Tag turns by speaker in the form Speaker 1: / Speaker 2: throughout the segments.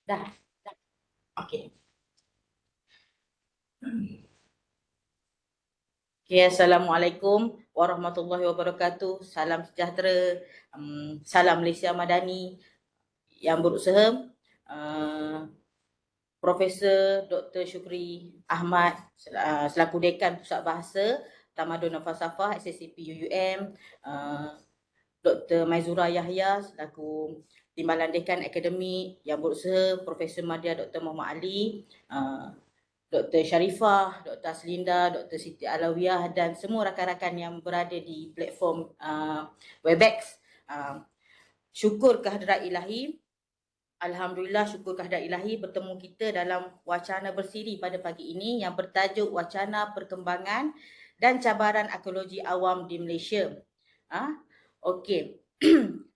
Speaker 1: Dah. Okey. Okay, Assalamualaikum warahmatullahi wabarakatuh. Salam sejahtera. Salam Malaysia Madani yang berusaha. Uh, Profesor Dr. Syukri Ahmad selaku Dekan Pusat Bahasa Tamadun dan Falsafah SSCP UUM. Dr. Maizura Yahya selaku Timbalan Dekan Akademik yang berusaha. Profesor Madya Dr. Muhammad Ali. Dr. Sharifah, Dr. Aslinda, Dr. Siti Alawiyah dan semua rakan-rakan yang berada di platform Webex. Syukur kehadrat ilahi. Alhamdulillah, syukur kehadrat ilahi bertemu kita dalam wacana bersiri pada pagi ini yang bertajuk Wacana Perkembangan dan Cabaran Arkeologi Awam di Malaysia. Okey.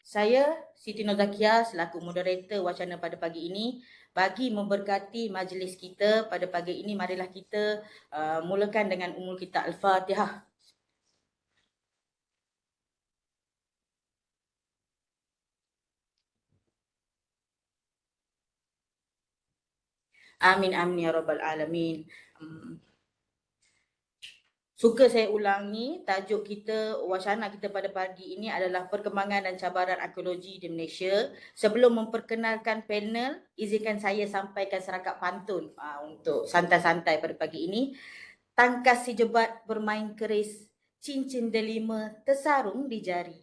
Speaker 1: Saya Siti Nozakia selaku moderator wacana pada pagi ini. Bagi memberkati majlis kita pada pagi ini, marilah kita mulakan dengan umul kita Al-Fatihah. Amin amin ya rabbal alamin. Suka saya ulangi, tajuk kita, wacana kita pada pagi ini adalah perkembangan dan cabaran arkeologi di Malaysia. Sebelum memperkenalkan panel, izinkan saya sampaikan serangkap pantun untuk santai-santai pada pagi ini. Tangkas si jebat bermain keris, cincin delima tersarung di jari.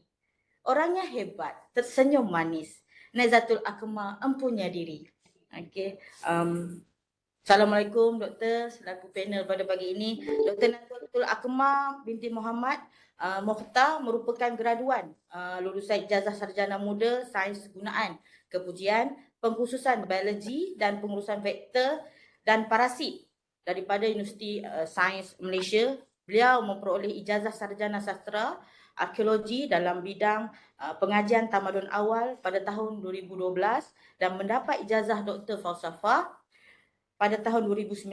Speaker 1: Orangnya hebat, tersenyum manis. Nazatul Akmal empunya diri. Okey. Assalamualaikum Doktor, selaku panel pada pagi ini. Dr. Nazatul Akmal binti Muhammad Mokhtar merupakan graduan lulusan Ijazah Sarjana Muda Sains Gunaan Kepujian Pengkhususan Biologi dan Pengurusan Vektor dan Parasit daripada Universiti Sains Malaysia. Beliau memperoleh Ijazah Sarjana Sastra Arkeologi dalam bidang pengajian tamadun awal pada tahun 2012 dan mendapat Ijazah Doktor Falsafah pada tahun 2019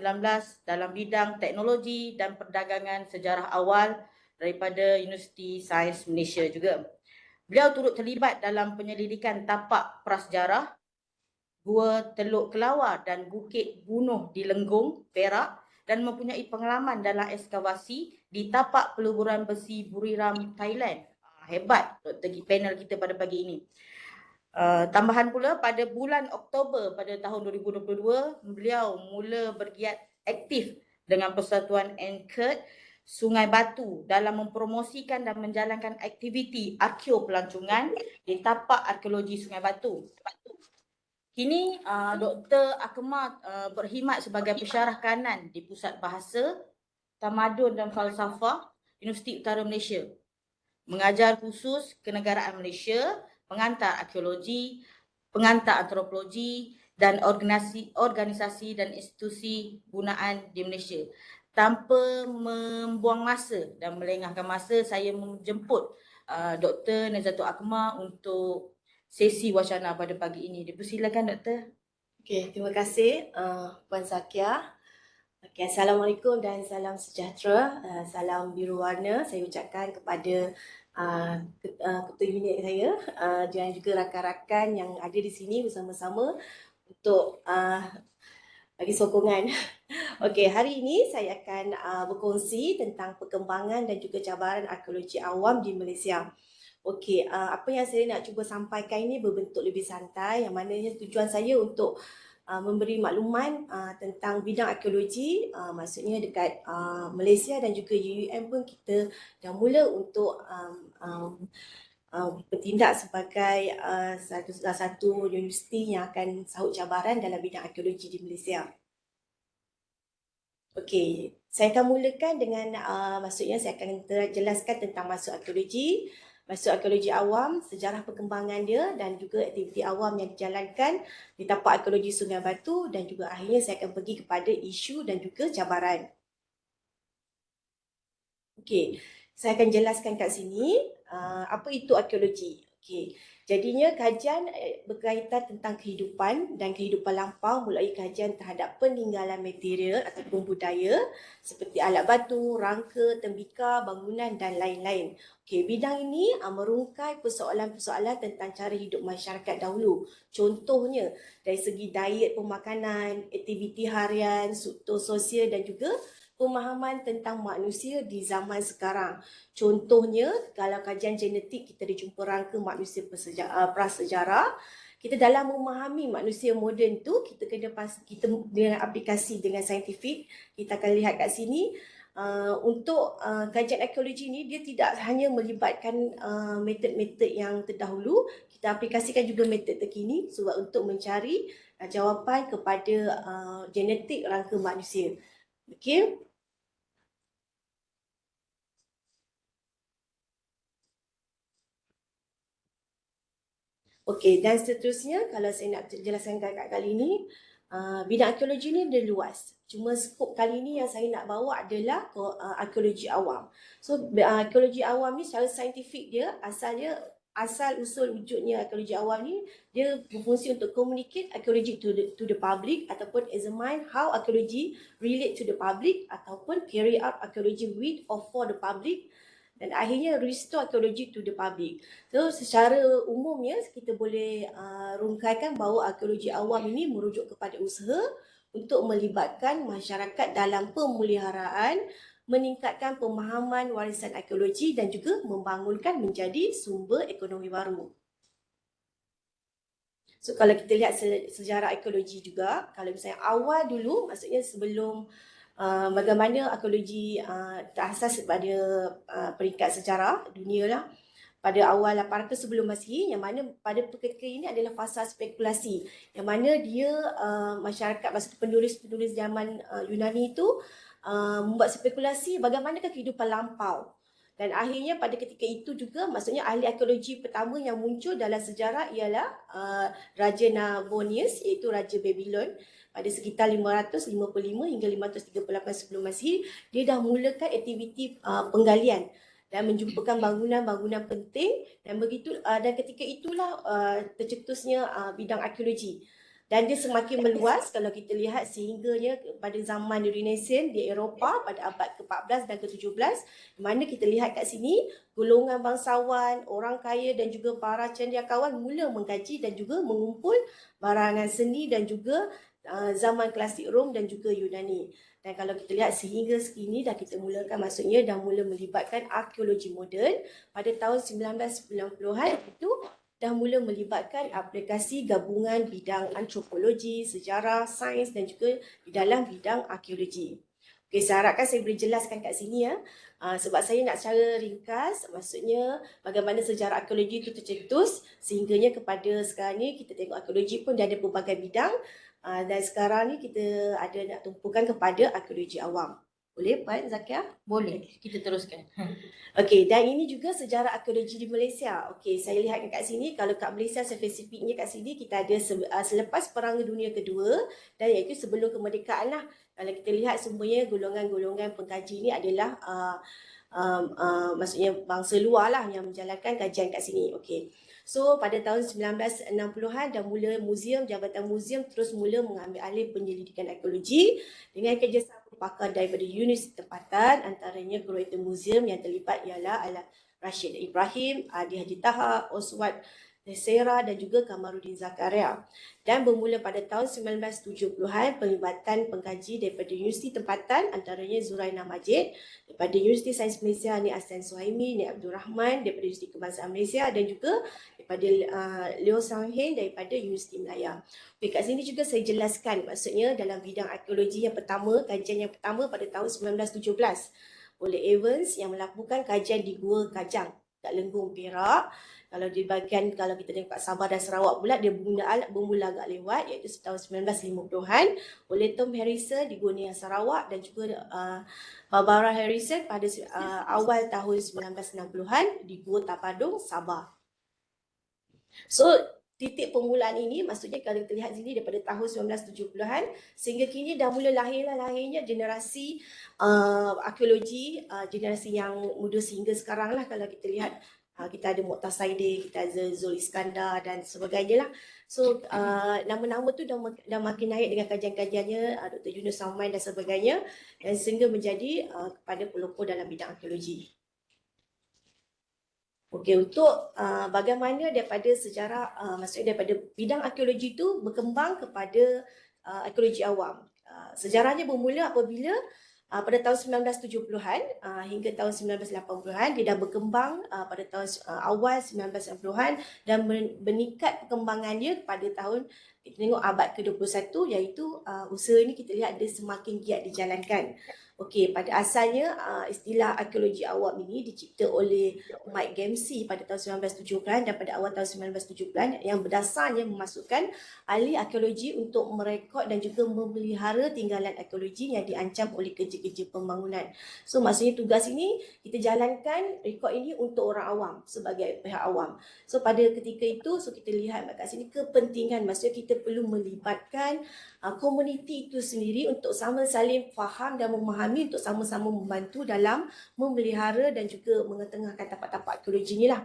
Speaker 1: dalam bidang teknologi dan perdagangan sejarah awal daripada Universiti Sains Malaysia juga. Beliau turut terlibat dalam penyelidikan tapak prasejarah Gua Teluk Kelawar dan Bukit Bunuh di Lenggong, Perak dan mempunyai pengalaman dalam ekskavasi di tapak peluburan besi Buriram, Thailand. Hebat panel kita pada pagi ini. Tambahan pula pada bulan Oktober pada tahun 2022, beliau mula bergiat aktif dengan Persatuan Anchored Sungai Batu dalam mempromosikan dan menjalankan aktiviti arkeo pelancongan di tapak arkeologi Sungai Batu. Kini Dr. Akmal berkhidmat sebagai pensyarah kanan di Pusat Bahasa, Tamadun dan Falsafah Universiti Utara Malaysia. Mengajar khusus kenegaraan Malaysia, pengantar arkeologi, pengantar antropologi dan organisasi dan institusi gunaan di Malaysia. Tanpa membuang masa dan melengahkan masa, saya menjemput Dr. Nazatul Akmal untuk sesi wacana pada pagi ini. Dipersilakan Doktor.
Speaker 2: Okey, terima kasih Puan Zakia. Okay, Assalamualaikum dan salam sejahtera, salam biru warna saya ucapkan kepada ketua unit saya dan juga rakan-rakan yang ada di sini bersama-sama untuk bagi sokongan. Okey, hari ini saya akan berkongsi tentang perkembangan dan juga cabaran arkeologi awam di Malaysia. Okey, apa yang saya nak cuba sampaikan ini berbentuk lebih santai, yang mananya tujuan saya untuk memberi makluman tentang bidang arkeologi, maksudnya dekat Malaysia dan juga UUM pun kita dah mula untuk bertindak sebagai salah satu universiti yang akan sahut cabaran dalam bidang arkeologi di Malaysia. Okey, saya akan mulakan dengan maksudnya saya akan jelaskan tentang masuk arkeologi. Masuk arkeologi awam, sejarah perkembangan dia dan juga aktiviti awam yang dijalankan di tapak arkeologi Sungai Batu dan juga akhirnya saya akan pergi kepada isu dan juga cabaran. Okey, saya akan jelaskan kat sini apa itu arkeologi. Okey, Jadinya kajian berkaitan tentang kehidupan dan kehidupan lampau melalui kajian terhadap peninggalan material ataupun budaya seperti alat batu, rangka, tembikar, bangunan dan lain-lain. Okey, bidang ini merungkai persoalan-persoalan tentang cara hidup masyarakat dahulu. Contohnya dari segi diet, pemakanan, aktiviti harian, struktur sosial dan juga pemahaman tentang manusia di zaman sekarang. Contohnya, kalau kajian genetik kita dijumpa rangka manusia prasejarah, kita dalam memahami manusia moden tu kita kita dengan aplikasi dengan saintifik, kita akan lihat kat sini untuk kajian arkeologi ni dia tidak hanya melibatkan metod-metod yang terdahulu, kita aplikasikan juga metod terkini sebab untuk mencari jawapan kepada genetik rangka manusia. Okey. Okey, dan seterusnya kalau saya nak jelaskan kat kali ini, bidang arkeologi ni dia luas. Cuma skop kali ni yang saya nak bawa adalah arkeologi awam. So, arkeologi awam ni secara saintifik dia, asal usul wujudnya arkeologi awam ni, dia berfungsi untuk communicate arkeologi to the public ataupun examine how arkeologi relate to the public ataupun carry out arkeologi with or for the public dan akhirnya restore arkeologi to the public. So secara umumnya kita boleh rungkaikan bahawa arkeologi awam ini merujuk kepada usaha untuk melibatkan masyarakat dalam pemeliharaan, meningkatkan pemahaman warisan arkeologi dan juga membangunkan menjadi sumber ekonomi baru. So kalau kita lihat sejarah arkeologi juga, kalau misalnya awal dulu, maksudnya sebelum bagaimana arkeologi terasas pada peringkat sejarah dunia lah, pada awal 800 sebelum Masihi, yang mana pada ketika ini adalah fasa spekulasi, yang mana dia masyarakat, maksud penulis-penulis zaman Yunani itu membuat spekulasi bagaimanakah kehidupan lampau. Dan akhirnya pada ketika itu juga, maksudnya ahli arkeologi pertama yang muncul dalam sejarah ialah Raja Nabonius, iaitu Raja Babylon. Pada sekitar 555 hingga 538 sebelum Masihi, dia dah mulakan aktiviti penggalian dan menjumpakan bangunan-bangunan penting dan begitu dan ketika itulah tercetusnya bidang arkeologi. Dan dia semakin meluas kalau kita lihat sehingganya pada zaman Renaissance di Eropah pada abad ke-14 dan ke-17, di mana kita lihat kat sini golongan bangsawan, orang kaya dan juga para cendekiawan mula mengkaji dan juga mengumpul barangan seni dan juga zaman klasik Rom dan juga Yunani. Dan kalau kita lihat sehingga sekini dah kita mulakan, maksudnya dah mula melibatkan arkeologi moden pada tahun 1990-an itu dah mula melibatkan aplikasi gabungan bidang antropologi, sejarah, sains dan juga di dalam bidang arkeologi. Okey, saya harapkan saya boleh jelaskan kat sini ya. Sebab saya nak secara ringkas, maksudnya bagaimana sejarah arkeologi itu tercetus sehingganya kepada sekarang ni kita tengok arkeologi pun dia ada pelbagai bidang. Dan sekarang ni kita ada nak tumpukan kepada arkeologi awam. Boleh Puan Zakia?
Speaker 1: Boleh, kita teruskan.
Speaker 2: Okey, dan ini juga sejarah arkeologi di Malaysia. Okey, saya lihat kat sini, kalau kat Malaysia spesifiknya kat sini kita ada selepas Perang Dunia Kedua dan iaitu sebelum kemerdekaan lah. Kalau kita lihat semuanya golongan-golongan pengkaji ini adalah maksudnya bangsa luar lah yang menjalankan kajian kat sini. Okey. So pada tahun 1960-an dah mula Jabatan Museum terus mula mengambil alih penyelidikan arkeologi dengan kerjasama pakar daripada universiti tempatan, antaranya Curator Museum yang terlibat ialah Rashid Ibrahim, Adi Haji Taha, Oswald Tessera dan juga Kamaruddin Zakaria. Dan bermula pada tahun 1970-an pelibatan pengkaji daripada universiti tempatan, antaranya Zuraina Majid, daripada Universiti Sains Malaysia Ni Ahsan Suhaimi, Ni Abdul Rahman daripada Universiti Kebangsaan Malaysia dan juga daripada Leo Sang Hen daripada Universiti Melaya. Okay, kat sini juga saya jelaskan maksudnya dalam bidang arkeologi yang pertama, kajian yang pertama pada tahun 1917 oleh Evans yang melakukan kajian di Gua Kajang kat Lenggong, Perak. Kalau di bahagian, kalau kita tengok kat Sabah dan Sarawak pula, dia bermula agak lewat iaitu tahun 1950-an oleh Tom Harrison di Gua Nias Sarawak dan juga Barbara Harrison pada awal tahun 1960-an di Gua Tapadong, Sabah. So, titik permulaan ini maksudnya kalau kita lihat sini daripada tahun 1970-an sehingga kini dah mula lahirnya generasi arkeologi, generasi yang muda sehingga sekarang lah kalau kita lihat Kita ada Mokhtar Saidi, kita ada Zul Iskandar dan sebagainya lah. So nama-nama tu dah makin naik dengan kajian-kajiannya, Dr. Yunus Samain dan sebagainya, dan sehingga menjadi kepada pelopor dalam bidang arkeologi. Okey, untuk bagaimana daripada sejarah, maksudnya daripada bidang arkeologi itu berkembang kepada arkeologi awam. Sejarahnya bermula apabila pada tahun 1970-an hingga tahun 1980-an, dia dah berkembang pada tahun awal 1990-an dan meningkat perkembangannya pada tahun, kita tengok abad ke-21, iaitu usaha ini kita lihat dia semakin giat dijalankan. Okey, pada asalnya istilah arkeologi awam ini dicipta oleh Mike Dempsey pada tahun 1970-an dan pada awal tahun 1970-an yang berdasarnya memasukkan ahli arkeologi untuk merekod dan juga memelihara tinggalan arkeologi yang diancam oleh kerja-kerja pembangunan. So maksudnya tugas ini kita jalankan rekod ini untuk orang awam sebagai pihak awam. So pada ketika itu, so kita lihat kat sini kepentingan, maksudnya kita perlu melibatkan komuniti itu sendiri untuk sama saling faham dan memahami, untuk sama-sama membantu dalam memelihara dan juga mengetengahkan tapak-tapak arkeologi inilah.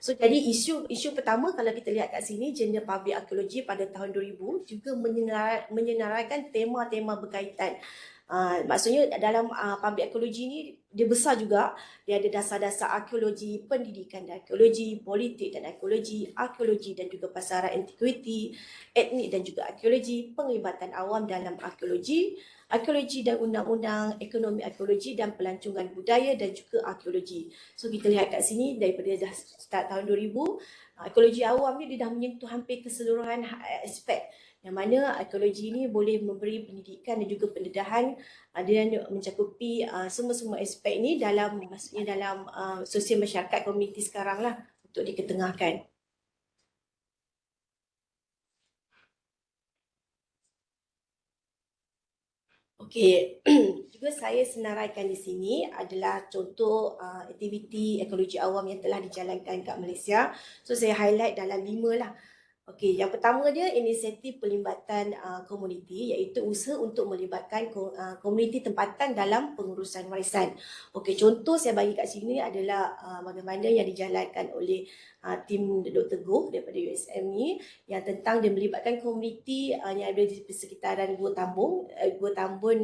Speaker 2: So jadi isu pertama kalau kita lihat kat sini, Jurnal Public Archaeology pada tahun 2000 juga menyenaraikan tema-tema berkaitan. Maksudnya dalam public archaeology ni dia besar juga, dia ada dasar-dasar arkeologi, pendidikan dan arkeologi, politik dan arkeologi dan juga pasaran antiquity, etnik dan juga arkeologi, penglibatan awam dalam arkeologi dan undang-undang, ekonomi arkeologi dan pelancongan budaya dan juga arkeologi. So kita lihat kat sini daripada dah start tahun 2000, arkeologi awam ni dia dah menyentuh hampir keseluruhan aspek, yang mana arkeologi ini boleh memberi pendidikan dan juga pendedahan dan mencakupi semua-semua aspek ini dalam, maksudnya dalam sosial masyarakat komuniti sekarang lah untuk diketengahkan. Okey, juga saya senaraikan di sini adalah contoh aktiviti ekologi awam yang telah dijalankan kat Malaysia. So saya highlight dalam 5 lah. Okey, yang pertama dia inisiatif pelibatan komuniti, iaitu usaha untuk melibatkan komuniti tempatan dalam pengurusan warisan. Okey, contoh saya bagi kat sini adalah bagaimana yang dijalankan oleh tim Dr. Goh daripada USM ni, yang tentang dia melibatkan komuniti yang ada di sekitaran Gua Tambun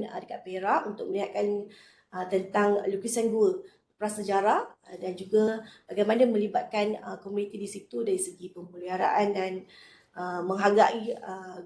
Speaker 2: dekat Perak untuk melihatkan tentang lukisan gua prasejarah dan juga bagaimana melibatkan komuniti di situ dari segi pemeliharaan dan menghargai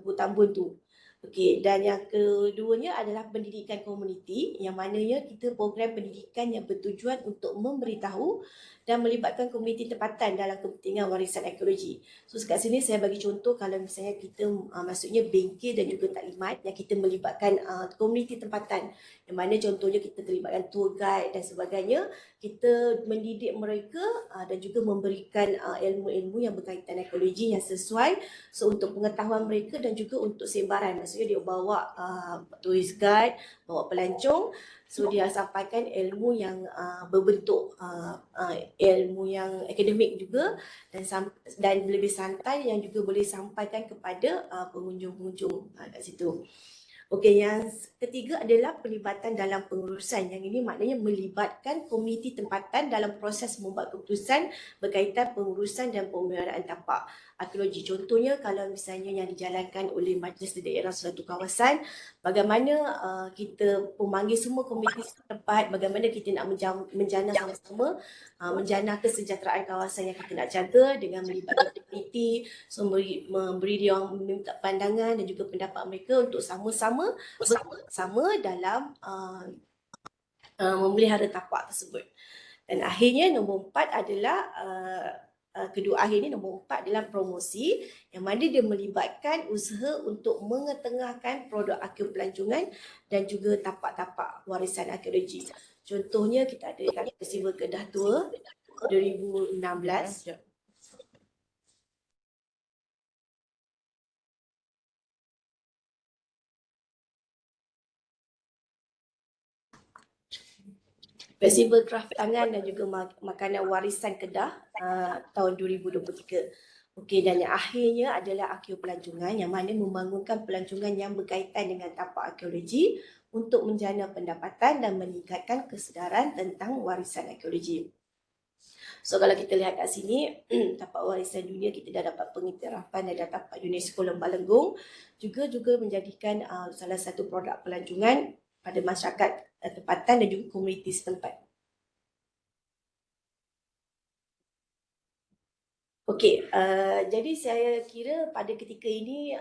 Speaker 2: Gua Tambun tu. Okey, dan yang keduanya adalah pendidikan komuniti, yang mananya kita program pendidikan yang bertujuan untuk memberitahu dan melibatkan komuniti tempatan dalam kepentingan warisan arkeologi. So kat sini saya bagi contoh, kalau misalnya kita maksudnya bengkel dan juga taklimat yang kita melibatkan komuniti tempatan, yang mana contohnya kita terlibatkan tour guide dan sebagainya, kita mendidik mereka dan juga memberikan ilmu-ilmu yang berkaitan arkeologi yang sesuai, so untuk pengetahuan mereka dan juga untuk sebaran. Maksudnya dia bawa tourist guide, bawa pelancong, so dia sampaikan ilmu yang berbentuk ilmu yang akademik juga, dan lebih santai yang juga boleh sampaikan kepada pengunjung-pengunjung kat situ. Okey, yang ketiga adalah pelibatan dalam pengurusan. Yang ini maknanya melibatkan komuniti tempatan dalam proses membuat keputusan berkaitan pengurusan dan pemeliharaan tapak arkeologi. Contohnya kalau misalnya yang dijalankan oleh majlis di daerah suatu kawasan, bagaimana kita memanggil semua komuniti setempat, bagaimana kita nak menjana sama-sama, menjana kesejahteraan kawasan yang kita nak jaga dengan melibatkan komuniti, so memberi dia orang meminta pandangan dan juga pendapat mereka untuk sama-sama dalam memelihara tapak tersebut. Dan akhirnya nombor 4 adalah kedua akhir ni, nombor 4 adalah promosi, yang mana dia melibatkan usaha untuk mengetengahkan produk arkeopelancongan dan juga tapak-tapak warisan arkeologi. Contohnya kita ada Festival Kedah Tua 2016. Festival Kraft Tangan dan juga Makanan Warisan Kedah tahun 2023. Okey, dan yang akhirnya adalah arkeopelancongan, yang mana membangunkan pelancongan yang berkaitan dengan tapak arkeologi untuk menjana pendapatan dan meningkatkan kesedaran tentang warisan arkeologi. So kalau kita lihat kat sini, tapak warisan dunia kita dah dapat pengiktirafan dan dah dapat UNESCO Lembah Lenggung, juga menjadikan salah satu produk pelancongan pada masyarakat tempatan dan juga komuniti setempat. Okey, jadi saya kira pada ketika ini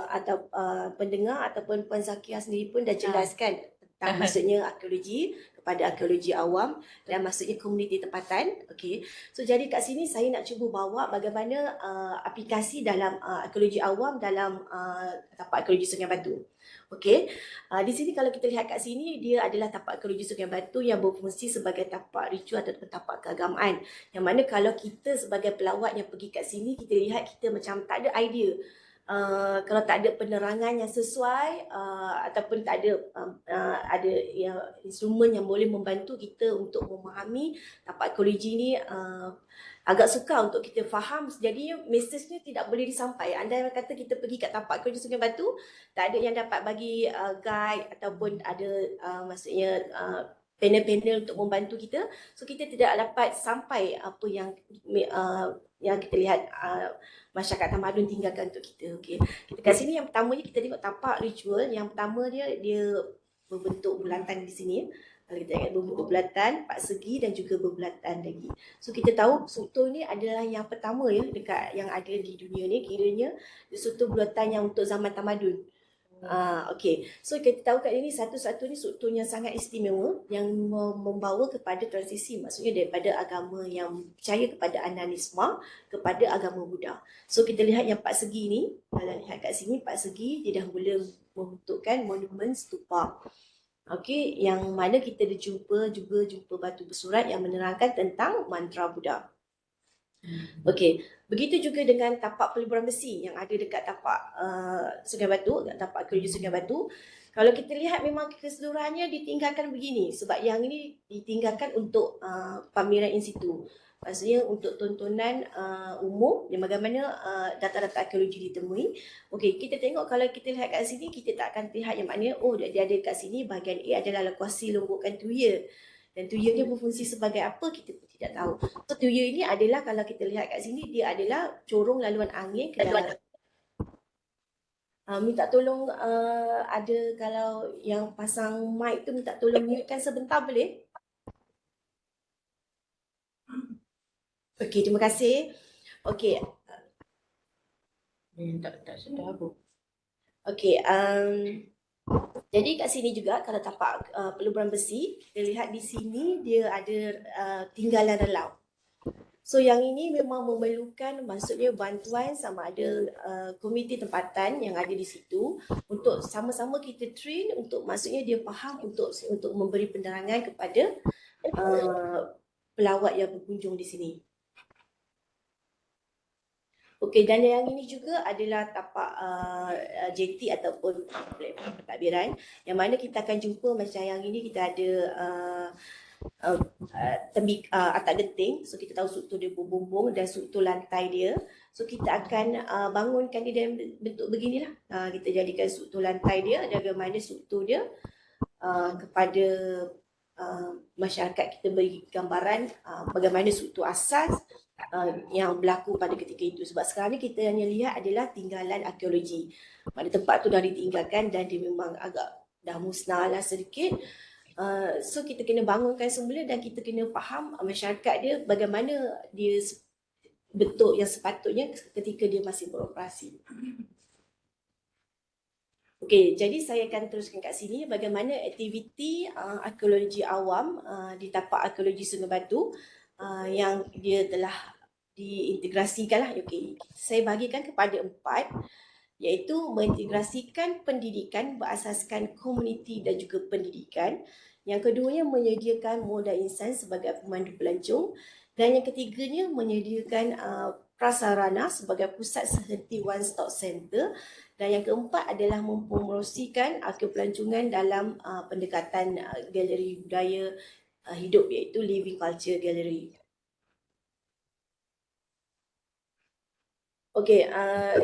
Speaker 2: atau pendengar ataupun Puan Zakia sendiri pun dah jelaskan tentang maksudnya arkeologi kepada arkeologi awam dan maksudnya komuniti tempatan. Okey, so jadi kat sini saya nak cuba bawa bagaimana aplikasi dalam arkeologi awam dalam tapak arkeologi Sungai Batu. Okey, di sini kalau kita lihat kat sini, dia adalah tapak arkeologi Sungai Batu yang berfungsi sebagai tapak ritual atau tapak keagamaan. Yang mana kalau kita sebagai pelawat yang pergi kat sini, kita lihat kita macam tak ada idea. Kalau tak ada penerangan yang sesuai ataupun tak ada ada instrumen yang boleh membantu kita untuk memahami tapak arkeologi ni, agak sukar untuk kita faham. Jadi mesejnya tidak boleh disampaikan. Andai kata kita pergi kat tapak arkeologi Sungai Batu, tak ada yang dapat bagi guide ataupun ada maksudnya panel-panel untuk membantu kita, so kita tidak dapat sampai apa yang kita lihat masyarakat tamadun tinggalkan untuk kita. Okey, kita kat sini yang pertamanya kita tengok tapak ritual. Yang pertama dia berbentuk bulatan di sini. Kalau kita ingat berbentuk bulatan, 4 segi dan juga berbulatan lagi. So kita tahu struktur ni adalah yang pertama ya dekat yang ada di dunia ni, kiranya struktur bulatan yang untuk zaman tamadun. Okey, so kita tahu kat ini satu-satu ni strukturnya sangat istimewa yang membawa kepada transisi, maksudnya daripada agama yang percaya kepada ananisma kepada agama Buddha. So kita lihat yang 4 segi ni, kalau lihat kat sini 4 segi dia dah mula membentukkan monumen stupa. Okey, yang mana kita jumpa batu bersurat yang menerangkan tentang mantra Buddha. Okey, begitu juga dengan tapak peleburan besi yang ada dekat tapak Sungai Batu, tapak arkeologi Sungai Batu. Kalau kita lihat memang keseluruhannya ditinggalkan begini, sebab yang ini ditinggalkan untuk pameran in situ. Maksudnya untuk tontonan umum dan bagaimana data-data arkeologi ditemui. Okey, kita tengok kalau kita lihat kat sini, kita tak akan lihat yang maknanya dia ada kat sini bahagian A adalah lokuasi lombokan tuya. Dan tuya dia berfungsi sebagai apa, kita pun tidak tahu. So tuya ini adalah, kalau kita lihat kat sini, dia adalah corong laluan angin ke dalam. Minta tolong ada kalau yang pasang mic tu minta tolong mutekan sebentar boleh? Okey, terima kasih. Okey.
Speaker 1: Tak sedar apa.
Speaker 2: Okey, jadi kat sini juga kalau tapak peleburan besi, kita lihat di sini dia ada tinggalan relau. So yang ini memang memerlukan maksudnya bantuan sama ada komiti tempatan yang ada di situ untuk sama-sama kita train untuk maksudnya dia faham untuk memberi penerangan kepada pelawat yang berkunjung di sini. Okey, dan yang ini juga adalah tapak JT ataupun platform pentadbiran, yang mana kita akan jumpa macam yang ini kita ada atap genting. So kita tahu struktur dia berbumbung dan struktur lantai dia. So kita akan bangunkan dia dalam bentuk beginilah. Kita jadikan struktur lantai dia dan bagaimana struktur dia kepada masyarakat kita beri gambaran bagaimana struktur asas yang berlaku pada ketika itu. Sebab sekarang ni kita hanya lihat adalah tinggalan arkeologi. Mana tempat tu dah ditinggalkan dan dia memang agak dah musnah lah sedikit. So kita kena bangunkan semula dan kita kena faham masyarakat dia bagaimana dia bentuk yang sepatutnya ketika dia masih beroperasi. Okey, jadi saya akan teruskan kat sini bagaimana aktiviti arkeologi awam di tapak arkeologi Sungai Batu yang dia telah diintegrasikan lah. Okey, saya bahagikan kepada 4, iaitu mengintegrasikan pendidikan berasaskan komuniti dan juga pendidikan. Yang keduanya menyediakan modal insan sebagai pemandu pelancong. Dan yang ketiganya menyediakan prasarana sebagai pusat sehenti one stop center. Dan yang keempat adalah mempromosikan kepelancongan dalam pendekatan galeri budaya hidup, iaitu Living Culture Gallery. Okey,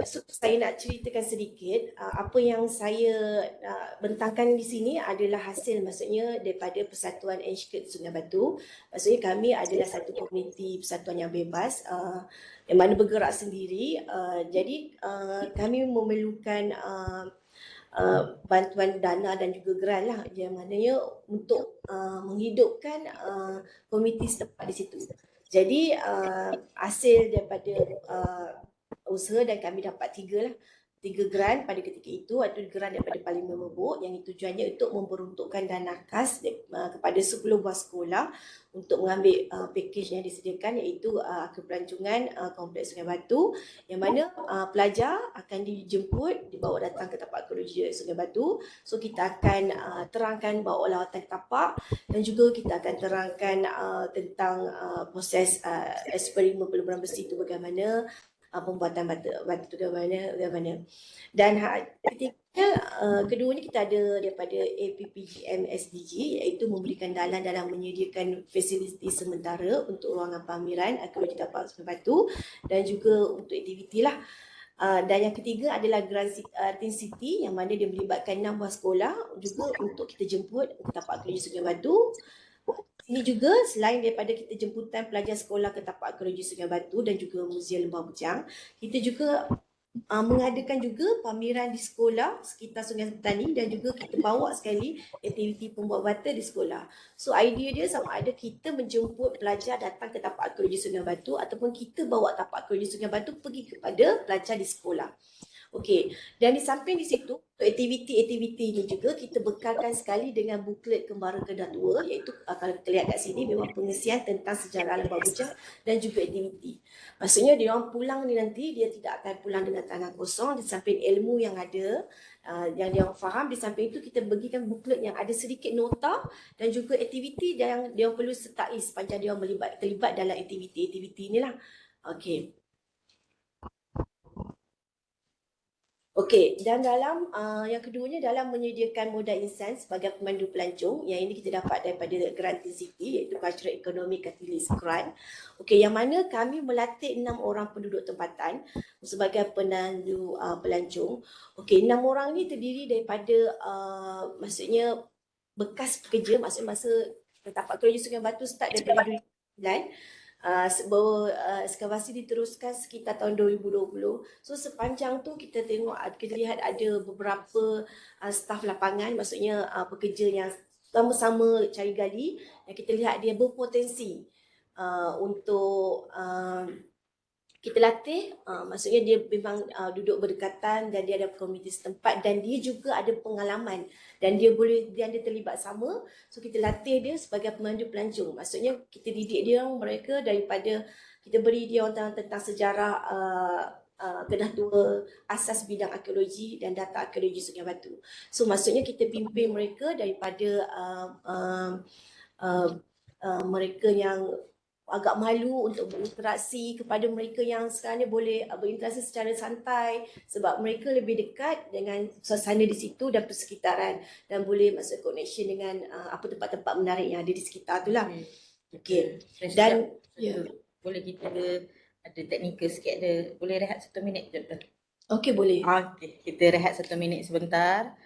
Speaker 2: so saya nak ceritakan sedikit apa yang saya bentangkan di sini adalah hasil, maksudnya daripada Persatuan Enshkert Sungai Batu. Maksudnya kami adalah satu komuniti persatuan yang bebas yang mana bergerak sendiri. Jadi kami memerlukan bantuan dana dan juga grant lah, yang mananya untuk menghidupkan komuniti setempat di situ. Jadi hasil daripada usaha, dan kami dapat tiga grant pada ketika itu. Itu grant daripada Parlimen Merbuk yang tujuannya untuk memperuntukkan dana khas kepada 10 buah sekolah untuk mengambil pakej yang disediakan, iaitu kepelancongan Kompleks Sungai Batu, yang mana pelajar akan dijemput, dibawa datang ke tapak arkeologi Sungai Batu. So kita akan terangkan bahawa lawatan tapak, dan juga kita akan terangkan tentang proses eksperimen peluburan besi itu bagaimana, pembuatan batu tu bagaimana. Dan ketika keduanya kita ada daripada APPGM SDG, iaitu memberikan dalan dalam menyediakan fasiliti sementara untuk ruangan pameran arkeologi tapak Sungai Batu dan juga untuk aktiviti lah. Dan yang ketiga adalah Grant Teen City, yang mana dia melibatkan 6 buah sekolah juga untuk kita jemput ke tapak arkeologi Sungai Batu. Ini juga selain daripada kita jemputan pelajar sekolah ke tapak arkeologi Sungai Batu dan juga Muzium Lembah Bujang, kita juga mengadakan juga pameran di sekolah sekitar Sungai Petani, dan juga kita bawa sekali aktiviti pembuat bata di sekolah. So idea dia sama ada kita menjemput pelajar datang ke tapak arkeologi Sungai Batu, ataupun kita bawa tapak arkeologi Sungai Batu pergi kepada pelajar di sekolah. Okey, dan di samping di situ, untuk aktiviti-aktiviti ini juga kita bekalkan sekali dengan buklet Kembara Kedah Tua, iaitu kalau kita lihat kat sini memang pengisian tentang sejarah Lembah Bujang dan juga aktiviti. Maksudnya dia orang pulang ni nanti, dia tidak akan pulang dengan tangan kosong. Di samping ilmu yang ada, yang dia orang faham, di samping itu kita bagikan buklet yang ada sedikit nota dan juga aktiviti yang dia orang perlu sertai sepanjang dia orang terlibat dalam aktiviti-aktiviti inilah. Okey. Okey, dan dalam yang keduanya dalam menyediakan modal insan sebagai pemandu pelancong, yang ini kita dapat daripada Grant Teen City, iaitu Cultural Economic Catalyst Grant. Okey, yang mana kami melatih 6 orang penduduk tempatan sebagai pemandu pelancong. Okey, 6 orang ni terdiri daripada maksudnya bekas pekerja, maksudnya masa tapak arkeologi Sungai Batu start daripada 2009. Ekskavasi diteruskan sekitar tahun 2020. So sepanjang tu kita tengok, kita lihat ada beberapa staf lapangan, maksudnya pekerja yang sama-sama cari gali, yang kita lihat dia berpotensi untuk kita latih. Maksudnya dia memang duduk berdekatan dan dia ada komuniti setempat, dan dia juga ada pengalaman dan dia terlibat sama. So kita latih dia sebagai pemandu pelancong. Maksudnya kita didik dia mereka daripada kita beri dia orang tentang sejarah Kedah Tua, asas bidang arkeologi dan data arkeologi Sungai Batu. So maksudnya kita pimpin mereka daripada mereka yang agak malu untuk berinteraksi kepada mereka yang sekarang ni boleh berinteraksi secara santai, sebab mereka lebih dekat dengan suasana di situ dan persekitaran, dan boleh masuk connection dengan apa tempat-tempat menarik yang ada di sekitar tu lah. Okey. Dan
Speaker 1: boleh kita ada teknikal sikit, boleh rehat 1 minit doktor?
Speaker 2: Okey, boleh.
Speaker 1: Okey, kita rehat 1 minit sebentar.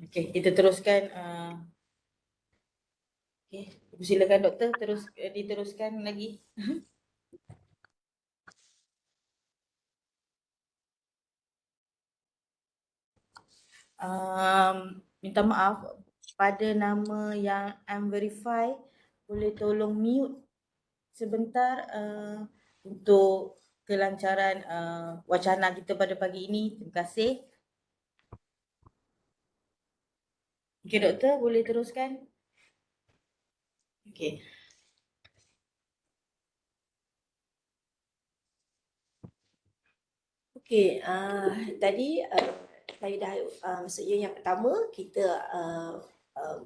Speaker 1: Okey, kita teruskan. Okey, silakan doktor, diteruskan lagi. Minta maaf pada nama yang unverified, boleh tolong mute sebentar untuk kelancaran wacana kita pada pagi ini. Terima kasih. Okey, Doktor, boleh teruskan?
Speaker 2: Okey. Okey, tadi saya dah maksudnya yang pertama kita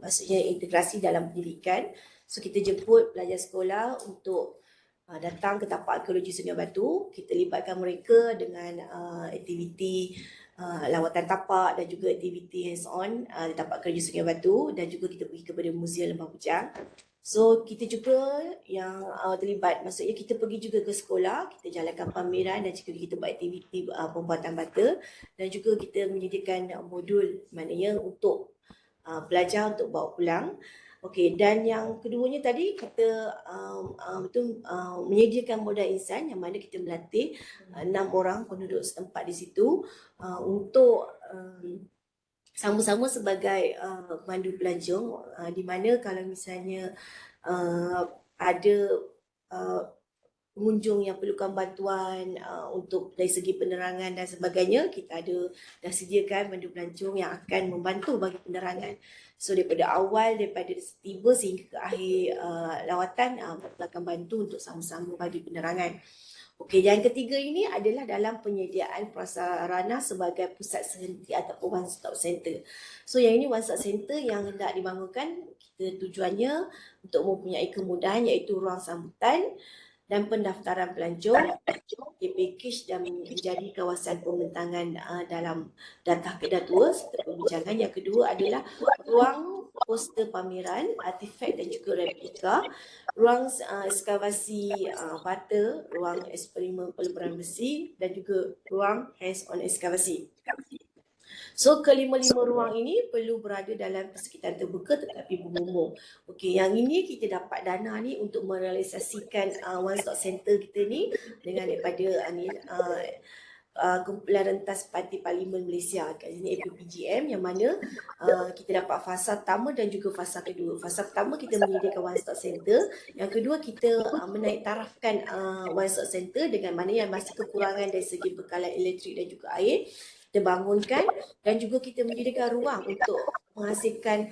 Speaker 2: maksudnya integrasi dalam pendidikan. So kita jemput pelajar sekolah untuk datang ke tapak arkeologi Sungai Batu. Kita libatkan mereka dengan aktiviti lawatan tapak dan juga aktiviti hands on di tapak arkeologi Sungai Batu, dan juga kita pergi kepada Muzium Lembah Bujang. So kita juga yang terlibat, maksudnya kita pergi juga ke sekolah, kita jalankan pameran dan juga kita buat aktiviti pembuatan bata, dan juga kita menyediakan modul maknanya untuk pelajar untuk bawa pulang. Okey, dan yang keduanya tadi kita menyediakan modal insan yang mana kita melatih 6 orang penduduk setempat di situ untuk sama-sama sebagai pemandu pelancong, di mana kalau misalnya ada pengunjung yang perlukan bantuan untuk dari segi penerangan dan sebagainya, kita dah sediakan pemandu pelancong yang akan membantu bagi penerangan. So daripada awal, daripada tiba sehingga ke akhir lawatan, kita akan bantu untuk sama-sama bagi penerangan. Okey, yang ketiga ini adalah dalam penyediaan prasarana sebagai pusat sehenti ataupun one stop center. So yang ini one stop center yang hendak dibangunkan, kita tujuannya untuk mempunyai kemudahan iaitu ruang sambutan dan pendaftaran pelancong, package dan menjadi kawasan pembentangan dalam data kedua serta perbincangan. Yang kedua adalah ruang poster pameran, artifak dan juga replika, ruang ekskavasi bata, ruang eksperimen peleburan besi dan juga ruang hands-on ekskavasi. So kelima-lima ruang ini perlu berada dalam persekitaran terbuka tetapi berumur. Okey, yang ini kita dapat dana ni untuk merealisasikan one stop center kita ni dengan daripada kumpulan rentas Parti Parlimen Malaysia kat sini, APPGM, yang mana kita dapat fasa pertama dan juga fasa kedua. Fasa pertama kita menyediakan one stop center, yang kedua kita menaik tarafkan one stop center dengan mana yang masih kekurangan dari segi bekalan elektrik dan juga air kita bangunkan, dan juga kita menyediakan ruang untuk menghasilkan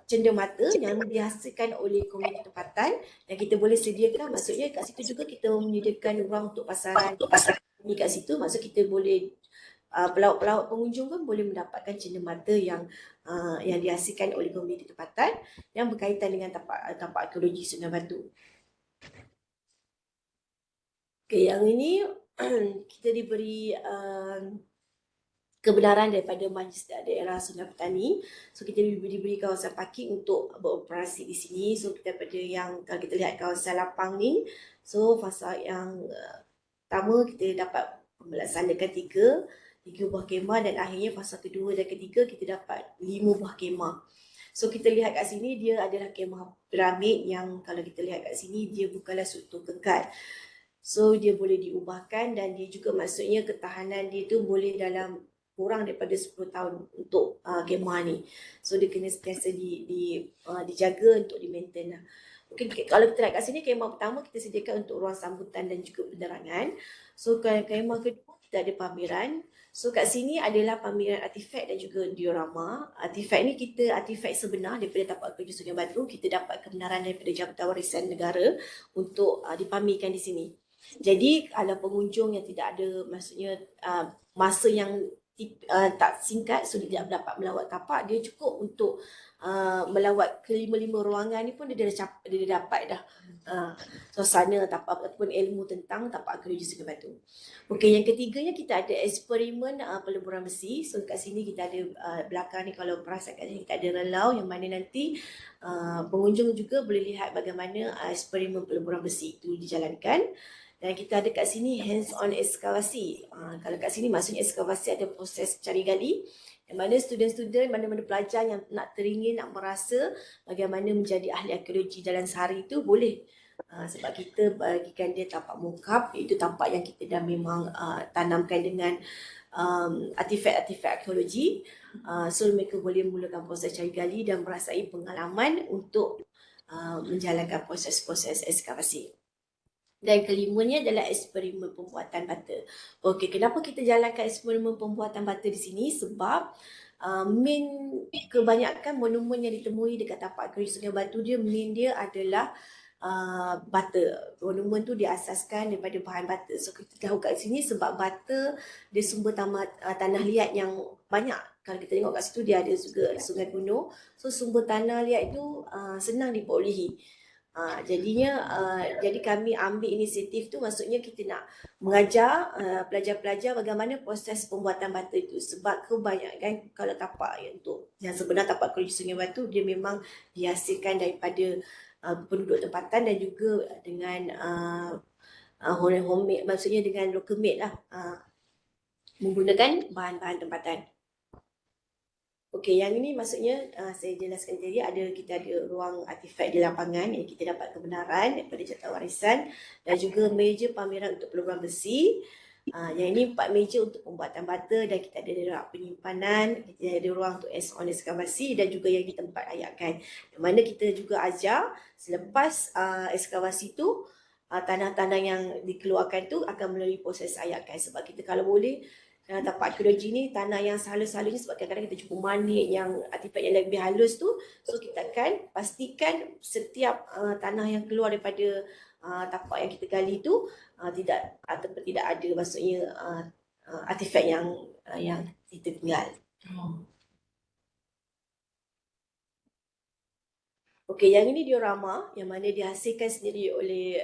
Speaker 2: cenderamata yang dihasilkan oleh komiti tempatan yang kita boleh sediakan. Maksudnya kat situ juga kita menyediakan ruang untuk pasaran ni kat situ. Maksud kita boleh pelawak-pelawak pengunjung pun boleh mendapatkan cenderamata yang dihasilkan oleh komiti tempatan yang berkaitan dengan tapak arkeologi Sungai Batu. Okay, yang ini kita diberi kebenaran daripada Majlis Daerah Sungai Petani. So kita diberi kawasan parking untuk beroperasi di sini. So kita pada yang kalau kita lihat kawasan lapang ni, so fasa yang pertama kita dapat melaksanakan tiga buah kemah, dan akhirnya fasa kedua dan ketiga kita dapat 5 buah kemah. So kita lihat kat sini dia adalah kemah piramid yang kalau kita lihat kat sini dia bukanlah struktur kekal. So dia boleh diubahkan dan dia juga maksudnya ketahanan dia tu boleh dalam kurang daripada 10 tahun untuk kemah ni. So dia kena sentiasa dijaga untuk di-maintain lah. Okay, kalau kita lihat kat sini, kemah pertama kita sediakan untuk ruang sambutan dan juga penerangan. So kemah kedua kita ada pameran. So kat sini adalah pameran artifak dan juga diorama. Artifak ni kita artifak sebenar daripada tapak arkeologi Sungai Batu. Kita dapat kebenaran daripada Jabatan Warisan Negara untuk dipamerkan di sini. Jadi kalau pengunjung yang tidak ada maksudnya masa yang tak singkat, so dia tidak dapat melawat tapak, dia cukup untuk melawat kelima-lima ruangan ni pun dia dah dapat dah suasana tapak ataupun ilmu tentang tapak arkeologi Sungai Batu. Okey, yang ketiganya kita ada eksperimen peleburan besi. So kat sini kita ada belakang ni, kalau perasan kat sini kita ada relau yang mana nanti pengunjung juga boleh lihat bagaimana eksperimen peleburan besi itu dijalankan. Dan kita ada kat sini hands-on ekskavasi. Kalau kat sini maksudnya ekskavasi ada proses cari gali, yang mana student-student, mana-mana pelajar yang nak teringin, nak merasa bagaimana menjadi ahli arkeologi dalam sehari itu boleh. Sebab kita bagikan dia tapak mokap, iaitu tapak yang kita dah memang tanamkan dengan artifak-artifak arkeologi. So mereka boleh mulakan proses cari gali dan merasai pengalaman untuk menjalankan proses-proses ekskavasi. Dan kelimanya adalah eksperimen pembuatan butter. Okey, kenapa kita jalankan eksperimen pembuatan butter di sini? Sebab main kebanyakan monumen yang ditemui dekat tapak kerusi Sungai Batu dia main dia adalah butter. Monumen tu diasaskan daripada bahan butter. So kita tahu kat sini sebab butter dia sumber tanah liat yang banyak. Kalau kita tengok kat situ dia ada juga sungai kuno. So sumber tanah liat itu senang diperolehi. Jadi kami ambil inisiatif tu, maksudnya kita nak mengajar pelajar-pelajar bagaimana proses pembuatan butter itu. Sebab kebanyakan kalau tapak yang sebenar tapak kerusi Sungai Batu dia memang dihasilkan daripada penduduk tempatan dan juga dengan homemade, maksudnya dengan local made lah, menggunakan bahan-bahan tempatan. Okey, yang ini maksudnya saya jelaskan tadi kita ada ruang artifak di lapangan yang kita dapat kebenaran daripada catat warisan dan juga meja pameran untuk peluang besi. Yang ini 4 meja untuk pembuatan butter dan kita ada ruang penyimpanan, kita ada ruang untuk on ekskavasi dan juga yang di tempat ayatkan. Di mana kita juga ajar selepas ekskavasi tu tanah-tanah yang dikeluarkan tu akan melalui proses ayatkan. Sebab kita kalau boleh tapak arkeologi ni tanah yang sehalus-halusnya, sebab kadang-kadang kita jumpa manik yang artifak yang lebih halus tu. So kita akan pastikan setiap tanah yang keluar daripada tapak yang kita gali tu tidak ada maksudnya artifak yang kita tinggal. Okey, yang ini diorama yang mana dihasilkan sendiri oleh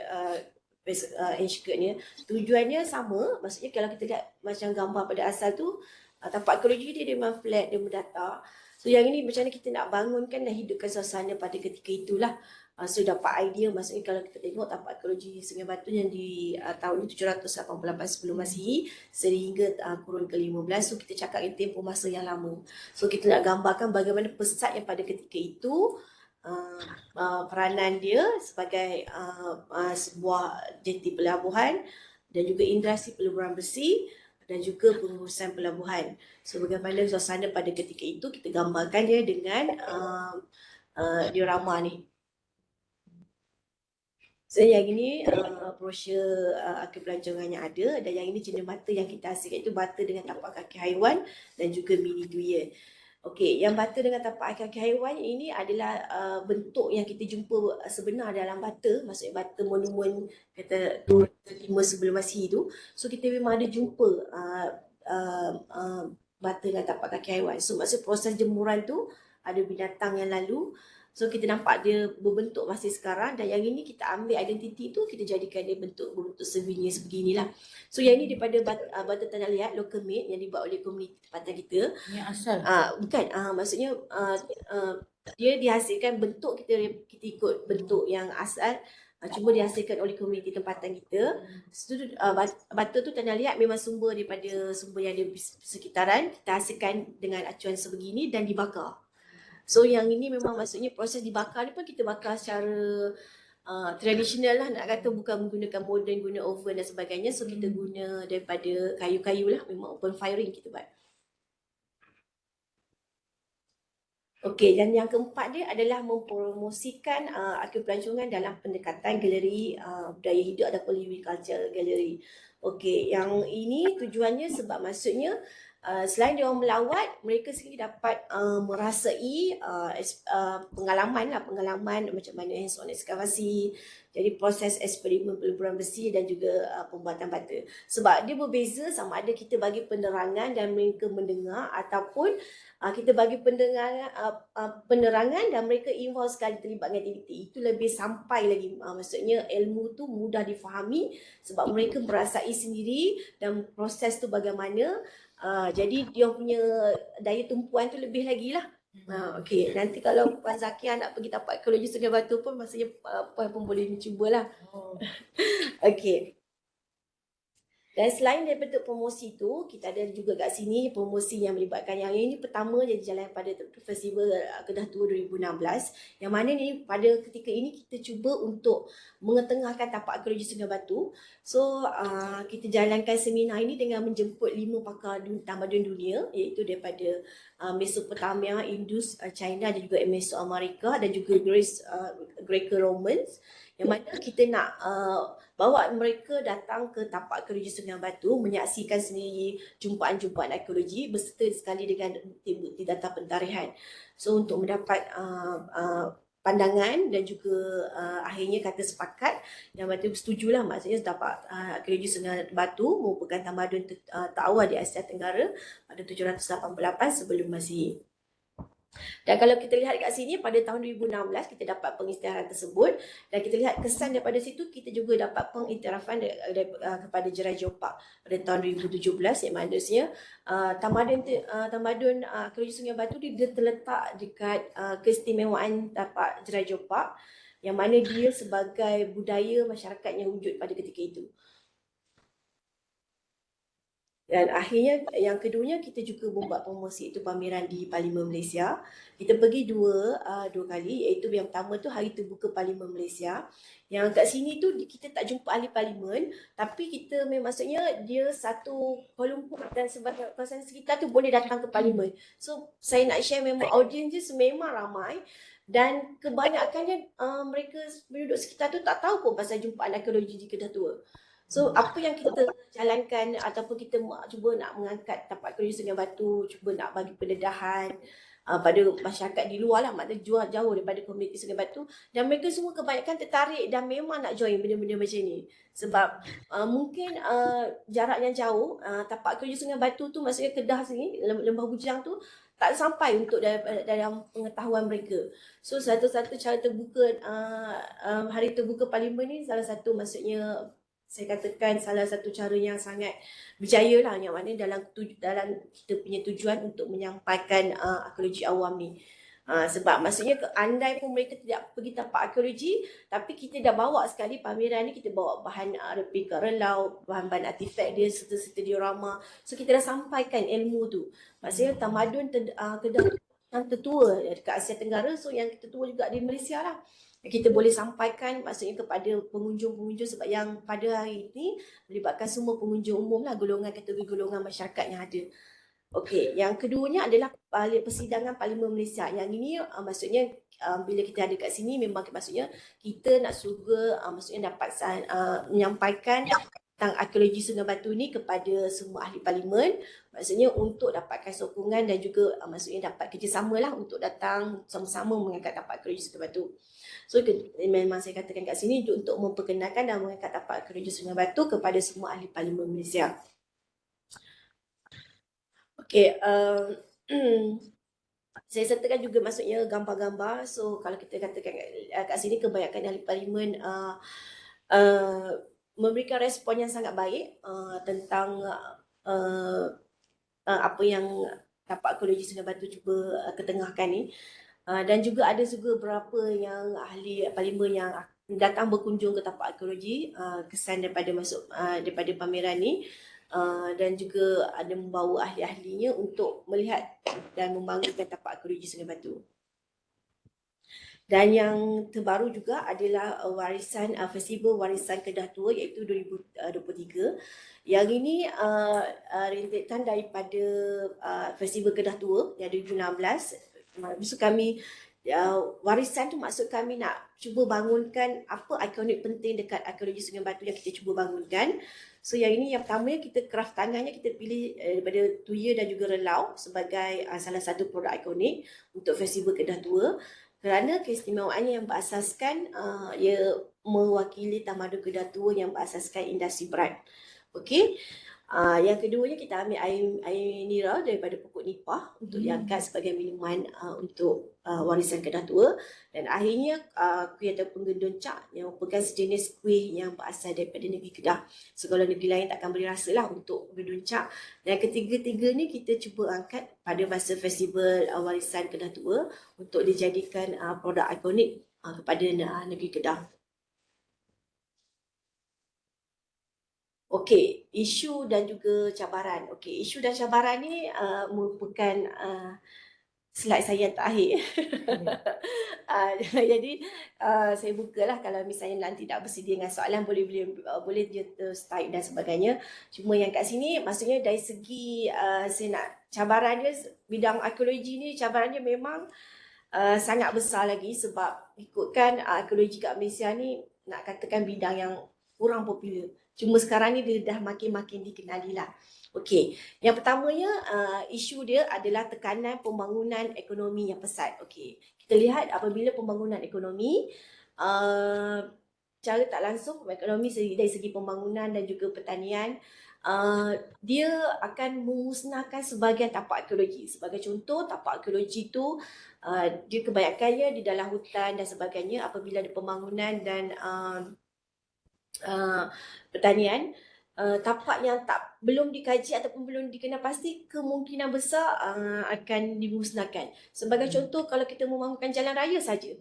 Speaker 2: Inchkert ni. Tujuannya sama, maksudnya kalau kita lihat macam gambar pada asal tu, tapak arkeologi dia memang flat, dia mendatar. So yang ini macam mana kita nak bangunkan dan hidupkan suasana pada ketika itulah. So dapat idea, maksudnya kalau kita tengok tapak arkeologi Sungai Batu yang di tahun 788 sebelum Masihi sehingga kurun ke-15, so kita cakap ini tempoh masa yang lama. So kita nak gambarkan bagaimana pesat yang pada ketika itu peranan dia sebagai sebuah jeti pelabuhan dan juga industri peleburan besi dan juga pengurusan pelabuhan. So bagaimana suasana pada ketika itu kita gambarkan dia dengan diorama ni. So yang ini brosur akhir pelancongan yang ada, dan yang ini jenis butter yang kita hasilkan itu butter dengan tapak kaki haiwan dan juga mini durian. Okey, yang butter dengan tapak kaki haiwan ini adalah bentuk yang kita jumpa sebenar dalam butter, maksudnya butter monumen kata 205 sebelum Masihi tu. So kita memang ada jumpa butter dengan tapak kaki haiwan. So maksud proses jemuran tu ada binatang yang lalu. So kita nampak dia berbentuk masih sekarang, dan yang ini kita ambil identiti tu, kita jadikan dia berbentuk souvenir sebeginilah. So yang ini daripada butter tanah liat local made yang dibuat oleh komuniti tempatan kita.
Speaker 1: Yang asal?
Speaker 2: Bukan, maksudnya dia dihasilkan bentuk kita ikut bentuk yang asal, cuma dihasilkan oleh komuniti tempatan kita. Butter tu tanah liat memang sumber daripada sumber yang ada di sekitaran, kita hasilkan dengan acuan sebegini dan dibakar. So yang ini memang maksudnya proses dibakar ni pun kita bakar secara tradisional lah, nak kata, bukan menggunakan moden, guna oven dan sebagainya. So kita guna daripada kayu-kayu lah, memang open firing kita buat. Okey, dan yang keempat dia adalah mempromosikan akhir pelancongan dalam pendekatan galeri budaya hidup atau Liwi Culture Gallery. Okey, yang ini tujuannya sebab maksudnya selain dia orang melawat, mereka sendiri dapat merasai pengalaman macam mana hands-on ekskavasi, jadi proses eksperimen peleburan besi dan juga pembuatan butter. Sebab dia berbeza sama ada kita bagi penerangan dan mereka mendengar, ataupun kita bagi penerangan dan mereka involve sekali terlibat dengan aktiviti. Itu lebih sampai lagi, maksudnya ilmu tu mudah difahami sebab mereka merasai sendiri dan proses tu bagaimana. Jadi dia punya daya tumpuan tu lebih lagi lah. Okey, nanti kalau Puan Zakia nak pergi tapak arkeologi Sungai Batu pun maksudnya Puan pun boleh cubalah. Okey. Dan selain daripada promosi tu, kita ada juga kat sini promosi yang melibatkan yang ini pertama jadi jalan pada Festival Kedah Tua 2016. Yang mana ni pada ketika ini kita cuba untuk mengetengahkan tapak arkeologi Sungai Batu. So kita jalankan seminar ini dengan menjemput 5 pakar tamadun dunia, iaitu daripada Mesopotamia, Indus, China dan juga Mesoamerika dan juga Greco-Romans. Yang mana kita nak bawa mereka datang ke tapak arkeologi Sungai Batu, menyaksikan sendiri jumpaan-jumpaan arkeologi beserta sekali dengan bukti-bukti data pentarihan. So untuk mendapat pandangan dan juga akhirnya kata sepakat yang Batu setujulah, maksudnya tapak arkeologi Sungai Batu merupakan tamadun terawal di Asia Tenggara pada 788 sebelum Masihi. Dan kalau kita lihat kat sini pada tahun 2016 kita dapat pengisytiharan tersebut dan kita lihat kesan daripada situ, kita juga dapat pengiktirafan kepada Jerai Jopak pada tahun 2017 yang maksudnya tamadun arkeologi Sungai Batu dia terletak dekat keistimewaan tapak Jerai Jopak yang mana dia sebagai budaya masyarakat yang wujud pada ketika itu. Dan akhirnya yang keduanya kita juga membuat promosi itu pameran di Parlimen Malaysia. Kita pergi dua kali, iaitu yang pertama tu hari terbuka Parlimen Malaysia. Yang kat sini tu kita tak jumpa ahli parlimen, tapi kita maksudnya dia satu Kuala Lumpur dan sebagai kawasan sekitar tu boleh datang ke parlimen. So saya nak share memang audiens dia memang ramai dan kebanyakannya mereka penduduk sekitar tu tak tahu pun pasal jumpaan arkeologi di Kedah Tua. So apa yang kita jalankan ataupun kita cuba nak mengangkat tapak arkeologi Sungai Batu, cuba nak bagi pendedahan pada masyarakat di luar lah, maknanya jauh daripada komuniti Sungai Batu, dan mereka semua kebanyakan tertarik dan memang nak join benda-benda macam ni sebab mungkin jarak yang jauh, tapak arkeologi Sungai Batu tu maksudnya Kedah sini, Lembah Bujang tu tak sampai untuk dalam pengetahuan mereka. So satu-satu cara terbuka hari terbuka parlimen ni salah satu, maksudnya saya katakan salah satu cara yang sangat berjaya lah, yang mana dalam kita punya tujuan untuk menyampaikan arkeologi awam ni. Sebab maksudnya andai pun mereka tidak pergi tapak arkeologi, tapi kita dah bawa sekali pameran ni, kita bawa bahan replika relau, bahan-bahan artifak dia serta diorama. So kita dah sampaikan ilmu tu. Maksudnya tamadun Kedah yang tertua dekat Asia Tenggara, so yang tertua juga di Malaysia lah. Kita boleh sampaikan maksudnya kepada pengunjung-pengunjung, sebab yang pada hari ini melibatkan semua pengunjung umum lah, kategori golongan masyarakat yang ada. Okey, yang keduanya adalah persidangan Parlimen Malaysia. Yang ini maksudnya bila kita ada kat sini memang maksudnya kita nak juga maksudnya dapat menyampaikan tentang arkeologi Sungai Batu ni kepada semua ahli parlimen, maksudnya untuk dapatkan sokongan dan juga maksudnya dapat kerjasama lah untuk datang sama-sama mengangkat tapak arkeologi Sungai Batu. So memang saya katakan kat sini untuk memperkenalkan dan mengangkat tapak arkeologi Sungai Batu kepada semua ahli parlimen Malaysia. Okey, saya sertakan juga maksudnya gambar-gambar. So kalau kita katakan kat sini kebanyakan ahli parlimen memberikan respon yang sangat baik tentang apa yang tapak arkeologi Sungai Batu cuba ketengahkan ni. Dan juga ada juga beberapa yang ahli parlimen yang datang berkunjung ke tapak arkeologi, kesan daripada daripada pameran ni, dan juga ada membawa ahli-ahlinya untuk melihat dan membangunkan tapak arkeologi Sungai Batu. Dan yang terbaru juga adalah Festival Warisan Kedah Tua iaitu 2023. Yang ini rintitan daripada Festival Kedah Tua yang 2016. Maksud kami warisan tu maksud kami nak cuba bangunkan apa ikonik penting dekat arkeologi Sungai Batu yang kita cuba bangunkan. So yang ini yang pertama kita craft tangannya kita pilih daripada tuya dan juga relau sebagai salah satu produk ikonik untuk Festival Kedah Tua kerana keistimewaannya yang berasaskan ia mewakili tamadun Kedah Tua yang berasaskan industri berat. Okey. Yang keduanya kita ambil air nira daripada pokok nipah untuk diangkat sebagai minuman untuk warisan Kedah Tua. Dan akhirnya kuih ataupun gendoncak yang merupakan sejenis kuih yang berasal daripada negeri Kedah. Segala negeri lain takkan boleh rasa lah untuk gendoncak. Dan ketiga-tiga ni kita cuba angkat pada masa festival warisan Kedah Tua untuk dijadikan produk ikonik kepada negeri Kedah. Okey, isu dan juga cabaran. Okey, isu dan cabaran ni merupakan slide saya yang terakhir. Jadi saya bukalah kalau misalnya nanti tak bersedia dengan soalan boleh dia terus type dan sebagainya. Cuma yang kat sini maksudnya dari segi saya nak cabaran dia, bidang arkeologi ni cabarannya memang sangat besar lagi sebab ikutkan arkeologi kat Malaysia ni nak katakan bidang yang kurang popular. Cuma sekarang ni dia dah makin-makin dikenali lah. Okey, yang pertamanya isu dia adalah tekanan pembangunan ekonomi yang pesat. Okey, kita lihat apabila pembangunan ekonomi cara tak langsung ekonomi dari segi pembangunan dan juga pertanian dia akan memusnahkan sebahagian tapak arkeologi. Sebagai contoh, tapak arkeologi tu dia kebanyakannya di dalam hutan dan sebagainya. Apabila ada pembangunan dan pertanian, tapak yang belum dikaji ataupun belum dikenal pasti, kemungkinan besar akan dimusnahkan. Sebagai contoh, kalau kita membangunkan jalan raya saja,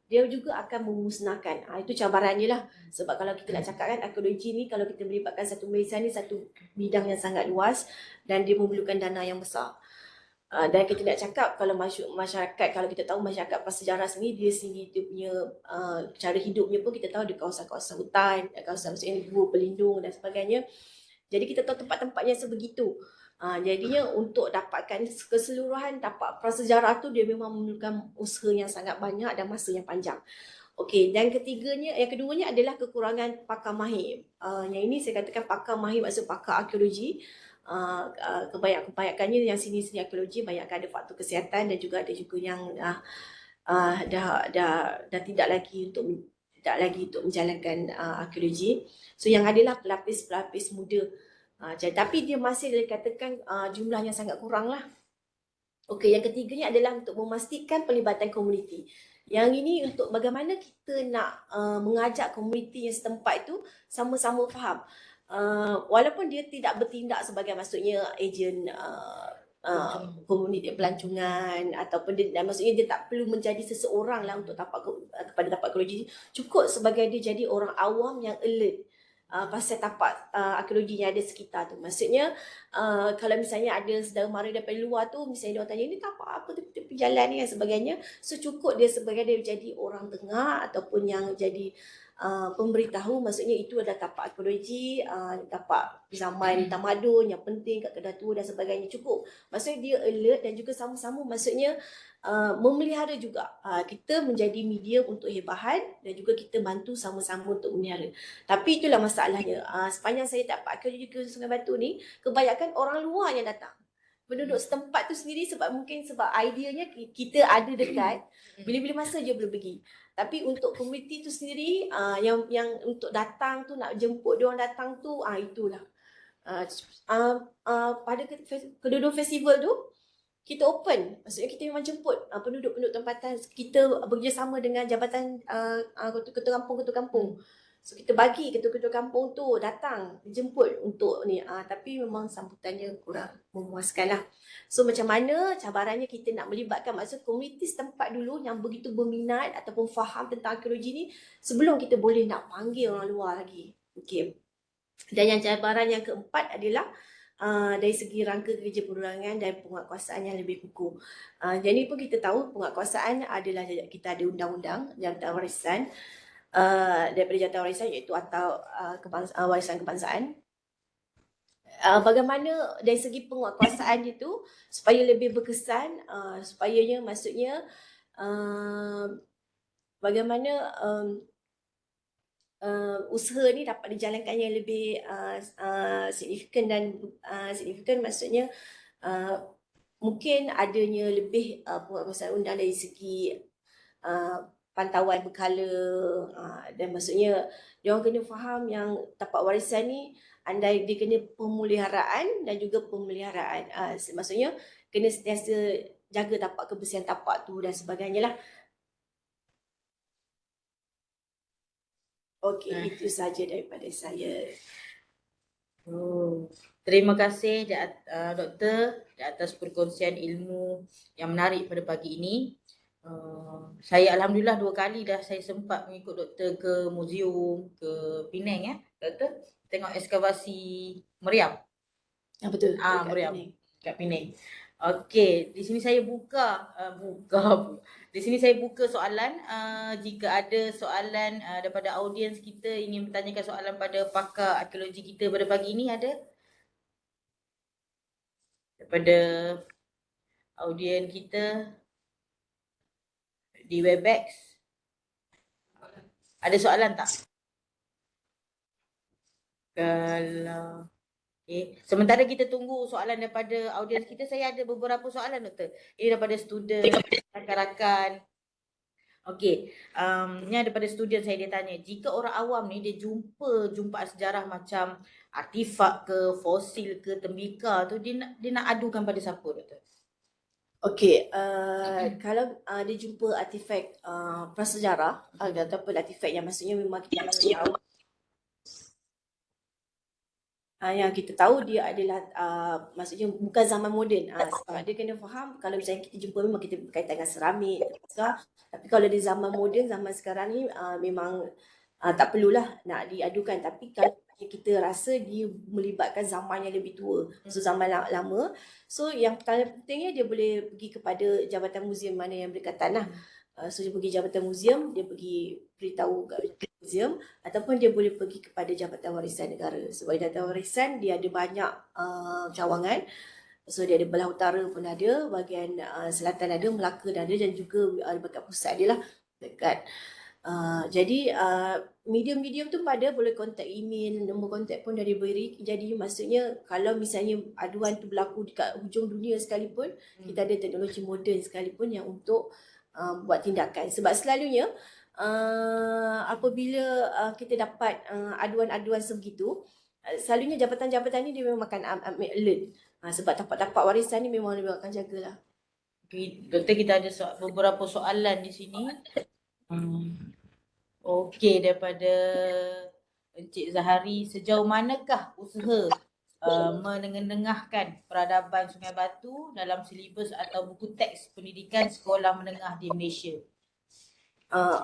Speaker 2: dia juga akan memusnahkan. Itu cabarannya lah. Sebab kalau kita nak cakap kan, arkeologi ni kalau kita melibatkan satu media ni satu bidang yang sangat luas dan dia memerlukan dana yang besar. Dan kita nak cakap kalau masyarakat, kalau kita tahu masyarakat prasejarah sendiri, dia sendiri dia punya cara hidupnya pun kita tahu ada kawasan-kawasan hutan, kawasan maksudnya gua pelindung dan sebagainya. Jadi kita tahu tempat-tempat yang sebegitu. Jadinya untuk dapatkan keseluruhan tapak prasejarah tu dia memang memerlukan usaha yang sangat banyak dan masa yang panjang. Okey, dan yang keduanya adalah kekurangan pakar mahir. Yang ini saya katakan pakar mahir maksud pakar arkeologi. Kebanyakannya yang sini-sini arkeologi banyakkan ada faktor kesihatan dan juga ada juga yang dah tidak lagi untuk menjalankan arkeologi. So yang adalah pelapis-pelapis muda. Tapi dia masih dikatakan jumlahnya sangat kurang lah. Okey, yang ketiganya adalah untuk memastikan pelibatan komuniti. Yang ini untuk bagaimana kita nak mengajak komuniti yang setempat itu sama-sama faham. Walaupun dia tidak bertindak sebagai maksudnya ejen komuniti pelancongan ataupun maksudnya dia tak perlu menjadi seseorang lah untuk kepada tapak arkeologi. Cukup sebagai dia jadi orang awam yang alert pasal tapak arkeologi yang ada sekitar tu. Maksudnya kalau misalnya ada saudara mara daripada luar tu, misalnya dia tanya ni tapak apa tepi jalan ni dan sebagainya, so cukup dia sebagai dia jadi orang tengah ataupun yang jadi pemberitahu, maksudnya itu adalah tapak arkeologi, tapak zaman tamadun yang penting kat Kedah Tua dan sebagainya. Cukup, maksudnya dia alert dan juga sama-sama maksudnya memelihara juga. Kita menjadi media untuk hebahan dan juga kita bantu sama-sama untuk memelihara. Tapi itulah masalahnya, sepanjang saya dapat arkeologi ke Sungai Batu ni, kebanyakan orang luar yang datang. Penduduk setempat tu sendiri sebab ideanya kita ada dekat, bila-bila masa je boleh pergi. Tapi untuk komuniti tu sendiri yang untuk datang tu, nak jemput dia orang datang tu, itulah. Pada kedua-dua festival tu kita open, maksudnya kita memang jemput penduduk-penduduk tempatan. Kita bekerjasama dengan Jabatan Ketua Kampung. So kita bagi ketua-ketua kampung tu datang jemput untuk ni, tapi memang sambutannya kurang memuaskan lah. So macam mana cabarannya kita nak melibatkan maksud komuniti setempat dulu yang begitu berminat ataupun faham tentang arkeologi ni sebelum kita boleh nak panggil orang luar lagi. Okey. Dan yang cabaran yang keempat adalah dari segi rangka kerja perundangan dan penguatkuasaan yang lebih kukuh. Jadi pun kita tahu penguatkuasaan adalah kita ada undang-undang Jabatan Warisan daripada Jabatan Warisan iaitu atau warisan kebangsaan. Bagaimana dari segi penguatkuasaan itu supaya lebih berkesan, supayanya maksudnya bagaimana usaha ni dapat dijalankan yang lebih signifikan maksudnya mungkin adanya lebih penguatkuasaan undang dari segi pantauan berkala dan maksudnya dia orang kena faham yang tapak warisan ni andai dia kena pemeliharaan dan juga pemeliharaan maksudnya kena sentiasa jaga tapak kebersihan tapak tu dan sebagainya lah. Okey, itu saja daripada saya.
Speaker 1: Terima kasih Doktor di atas perkongsian ilmu yang menarik pada pagi ini. Saya alhamdulillah 2 kali dah saya sempat mengikut Doktor ke muzium ke Penang ya, Doktor. Tengok ekskavasi meriam.
Speaker 2: Betul.
Speaker 1: Meriam kat Penang. Okey, di sini saya buka soalan. Jika ada soalan daripada audiens kita ingin bertanyakan soalan pada pakar arkeologi kita pada pagi ini, ada? Daripada audiens kita di Webex. Ada soalan tak? Kalau okay. Sementara kita tunggu soalan daripada audiens kita, saya ada beberapa soalan doktor. Ini daripada student, rakan-rakan. Okey, ni daripada student saya, dia tanya, jika orang awam ni dia jumpa jumpaan sejarah macam artifak ke, fosil ke, tembikar tu, dia nak adukan pada siapa doktor?
Speaker 2: Okey, kalau dia jumpa artifak prasejarah ataupun artifak yang maksudnya memang kita tahu yang kita tahu dia adalah maksudnya bukan zaman moden. Dia kena faham kalau misalnya kita jumpa memang kita berkaitan dengan seramik, tapi kalau di zaman moden, zaman sekarang ni memang tak perlulah nak diadukan. Tapi kalau kita rasa dia melibatkan zaman yang lebih tua, so zaman lama, so yang paling pentingnya dia boleh pergi kepada jabatan muzium mana yang berdekatan lah. So dia pergi jabatan muzium, dia pergi beritahu kat muzium, ataupun dia boleh pergi kepada Jabatan Warisan Negara. Sebab Jabatan Warisan dia ada banyak cawangan. So dia ada belah utara pun ada, bahagian selatan ada, Melaka ada, dan juga dekat pusat dia lah, dekat jadi medium-medium tu pada boleh kontak email, nombor kontak pun dah diberi. Jadi maksudnya kalau misalnya aduan tu berlaku dekat hujung dunia sekalipun, kita ada teknologi moden sekalipun yang untuk buat tindakan. Sebab selalunya apabila kita dapat aduan-aduan sebegitu, selalunya jabatan-jabatan ni dia memang akan ambil alert. Sebab tapak-tapak warisan ni memang dia akan jagalah.
Speaker 1: Okay, doktor, kita ada beberapa soalan di sini. Okey, daripada Encik Zahari, sejauh manakah usaha menengahkan peradaban Sungai Batu dalam silibus atau buku teks pendidikan sekolah menengah di Malaysia?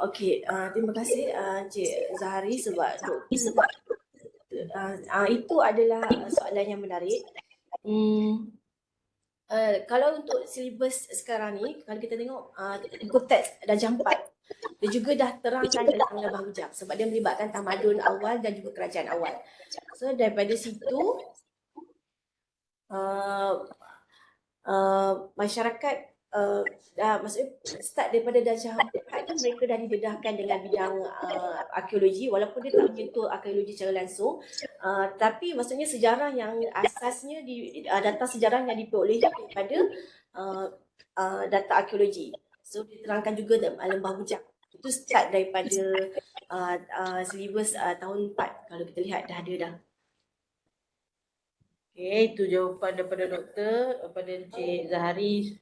Speaker 2: Okey, terima kasih Encik Zahari sebab itu adalah soalan yang menarik. Kalau untuk silibus sekarang ni, kalau kita tengok buku teks darjah 4, dia juga dah terangkan tentang Lebah Hujang sebab dia melibatkan tamadun awal dan juga kerajaan awal. So daripada situ masyarakat maksudnya start daripada darjah 4 tu mereka dah didedahkan dengan bidang arkeologi, walaupun dia tak menyentuh arkeologi secara langsung, tapi maksudnya sejarah yang asasnya data sejarah yang diperolehi daripada data arkeologi. So diterangkan juga Lembah Hujang. Itu start daripada silibus tahun 4. Kalau kita lihat dah ada dah.
Speaker 1: Okey, itu jawapan daripada doktor, daripada Encik Zahari.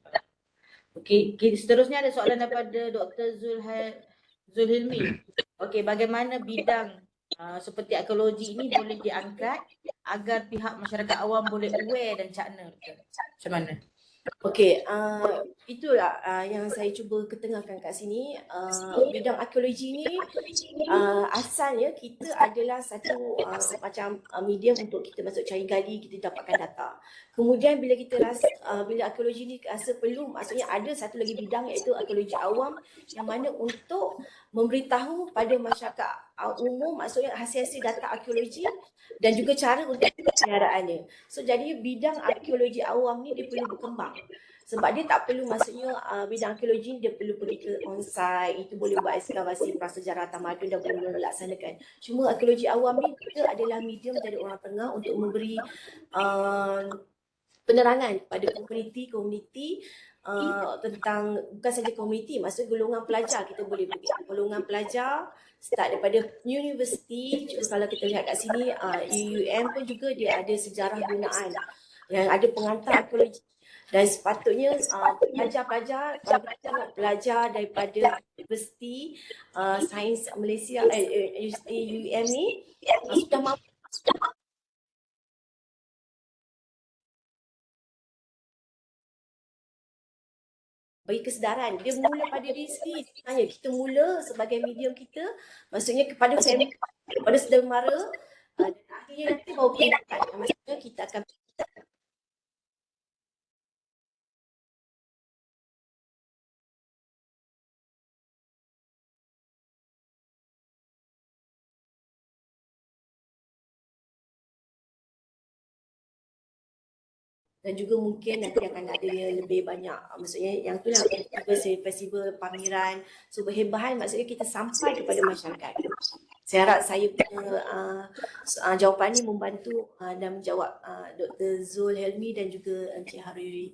Speaker 1: Okey, seterusnya ada soalan daripada Dr. Zulhilmi. Okey, bagaimana bidang seperti arkeologi ini boleh diangkat agar pihak masyarakat awam boleh aware dan cakna? Macam mana?
Speaker 2: Okey, itulah yang saya cuba ketengahkan kat sini. Bidang arkeologi ni asalnya kita adalah satu macam medium untuk kita masuk cari gali, kita dapatkan data. Kemudian bila kita rasa bila arkeologi ni rasa perlu, maksudnya ada satu lagi bidang iaitu arkeologi awam, yang mana untuk memberitahu pada masyarakat umum, maksudnya hasil-hasil data arkeologi dan juga cara untuk penyelengaraannya. So jadi bidang arkeologi awam ni dia perlu berkembang. Sebab dia tak perlu, maksudnya bidang arkeologi dia perlu pergi ke onsite, itu boleh buat ekskavasi prasejarah tamadun dan boleh melaksanakan. Cuma arkeologi awam ni kita adalah medium dari orang tengah untuk memberi penerangan pada komuniti tentang, bukan saja komuniti, maksudnya golongan pelajar. Kita boleh pergi golongan pelajar start daripada universiti. Kalau kita lihat kat sini UUM pun juga dia ada sejarah gunaan yang ada pengantar arkeologi, dan sepatutnya pelajar-pelajar kalau kita tengok pelajar daripada Universiti Sains Malaysia UUM ni sudah mampu bagi kesedaran. Dia mula pada diri sendiri. Sebenarnya kita mula sebagai medium kita, maksudnya kepada family, kepada saudara mara, dan akhirnya nanti baru pendidikan. Maksudnya kita akan dan juga mungkin nanti akan ada yang lebih banyak, maksudnya yang itulah festival pameran, so berhebahan, maksudnya kita sampai kepada masyarakat. Saya harap saya punya jawapan ni membantu dan menjawab Dr. Zul Helmi dan juga Encik Hariri.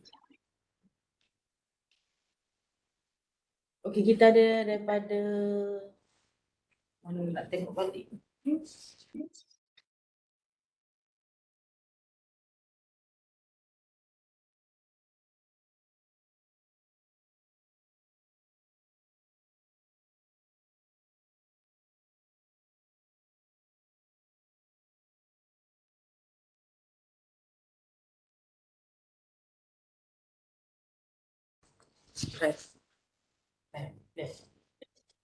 Speaker 1: Okey, kita ada daripada mana nak tengok balik.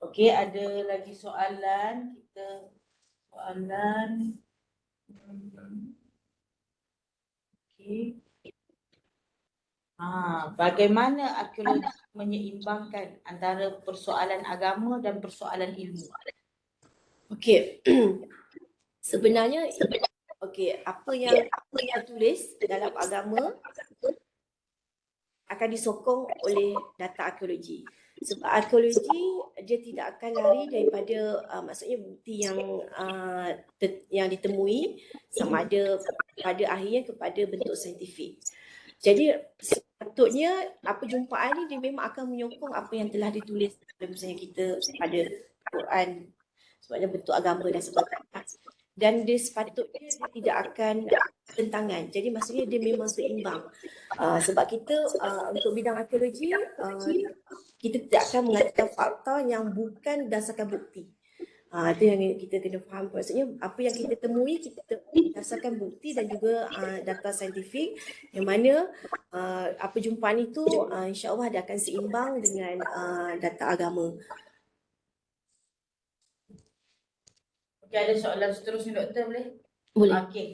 Speaker 1: Okey, ada lagi soalan. Soalan. Okey. Bagaimana arkeologi menyeimbangkan antara persoalan agama dan persoalan ilmu?
Speaker 2: Okey. Sebenarnya apa yang kita tulis dalam agama akan disokong oleh data arkeologi. Sebab arkeologi dia tidak akan lari daripada maksudnya bukti yang ditemui sama ada pada akhirnya kepada bentuk saintifik. Jadi sepatutnya perjumpaan ni dia memang akan menyokong apa yang telah ditulis misalnya kita pada Quran sebabnya bentuk agama dan sebagainya. Dan dia sepatutnya dia tidak akan tentangan. Jadi maksudnya dia memang seimbang. Sebab kita untuk bidang arkeologi kita tidak akan mengatakan fakta yang bukan berdasarkan bukti. Itu yang kita kena faham. Maksudnya apa yang kita temui kita berdasarkan bukti dan juga data saintifik yang mana perjumpaan itu insya-Allah dia akan seimbang dengan data agama.
Speaker 1: Okey, ada soalan seterusnya doktor boleh?
Speaker 2: Boleh.
Speaker 1: Okey.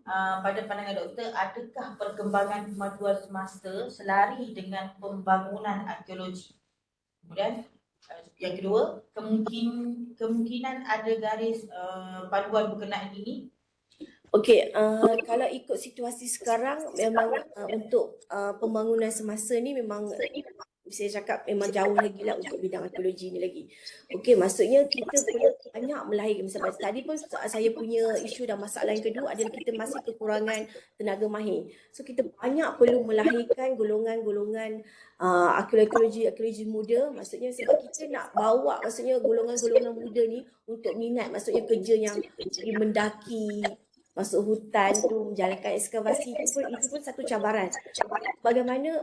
Speaker 1: Pada pandangan doktor, adakah perkembangan kemajuan semasa selari dengan pembangunan arkeologi? Kemudian yang kedua, kemungkinan ada garis panduan berkenaan ini.
Speaker 2: Okey, kalau ikut situasi sekarang memang untuk pembangunan semasa ni memang saya cakap memang jauh lagi lah untuk bidang arkeologi ni lagi. Okey, maksudnya kita perlu banyak melahirkan. Misalnya tadi pun saya punya isu dan masalah yang kedua adalah kita masih kekurangan tenaga mahir. So kita banyak perlu melahirkan golongan-golongan arkeologi muda. Maksudnya sebab kita nak bawa maksudnya golongan-golongan muda ni untuk minat maksudnya kerja yang mendaki, masuk hutan tu, menjalankan ekskavasi itu pun satu cabaran. Bagaimana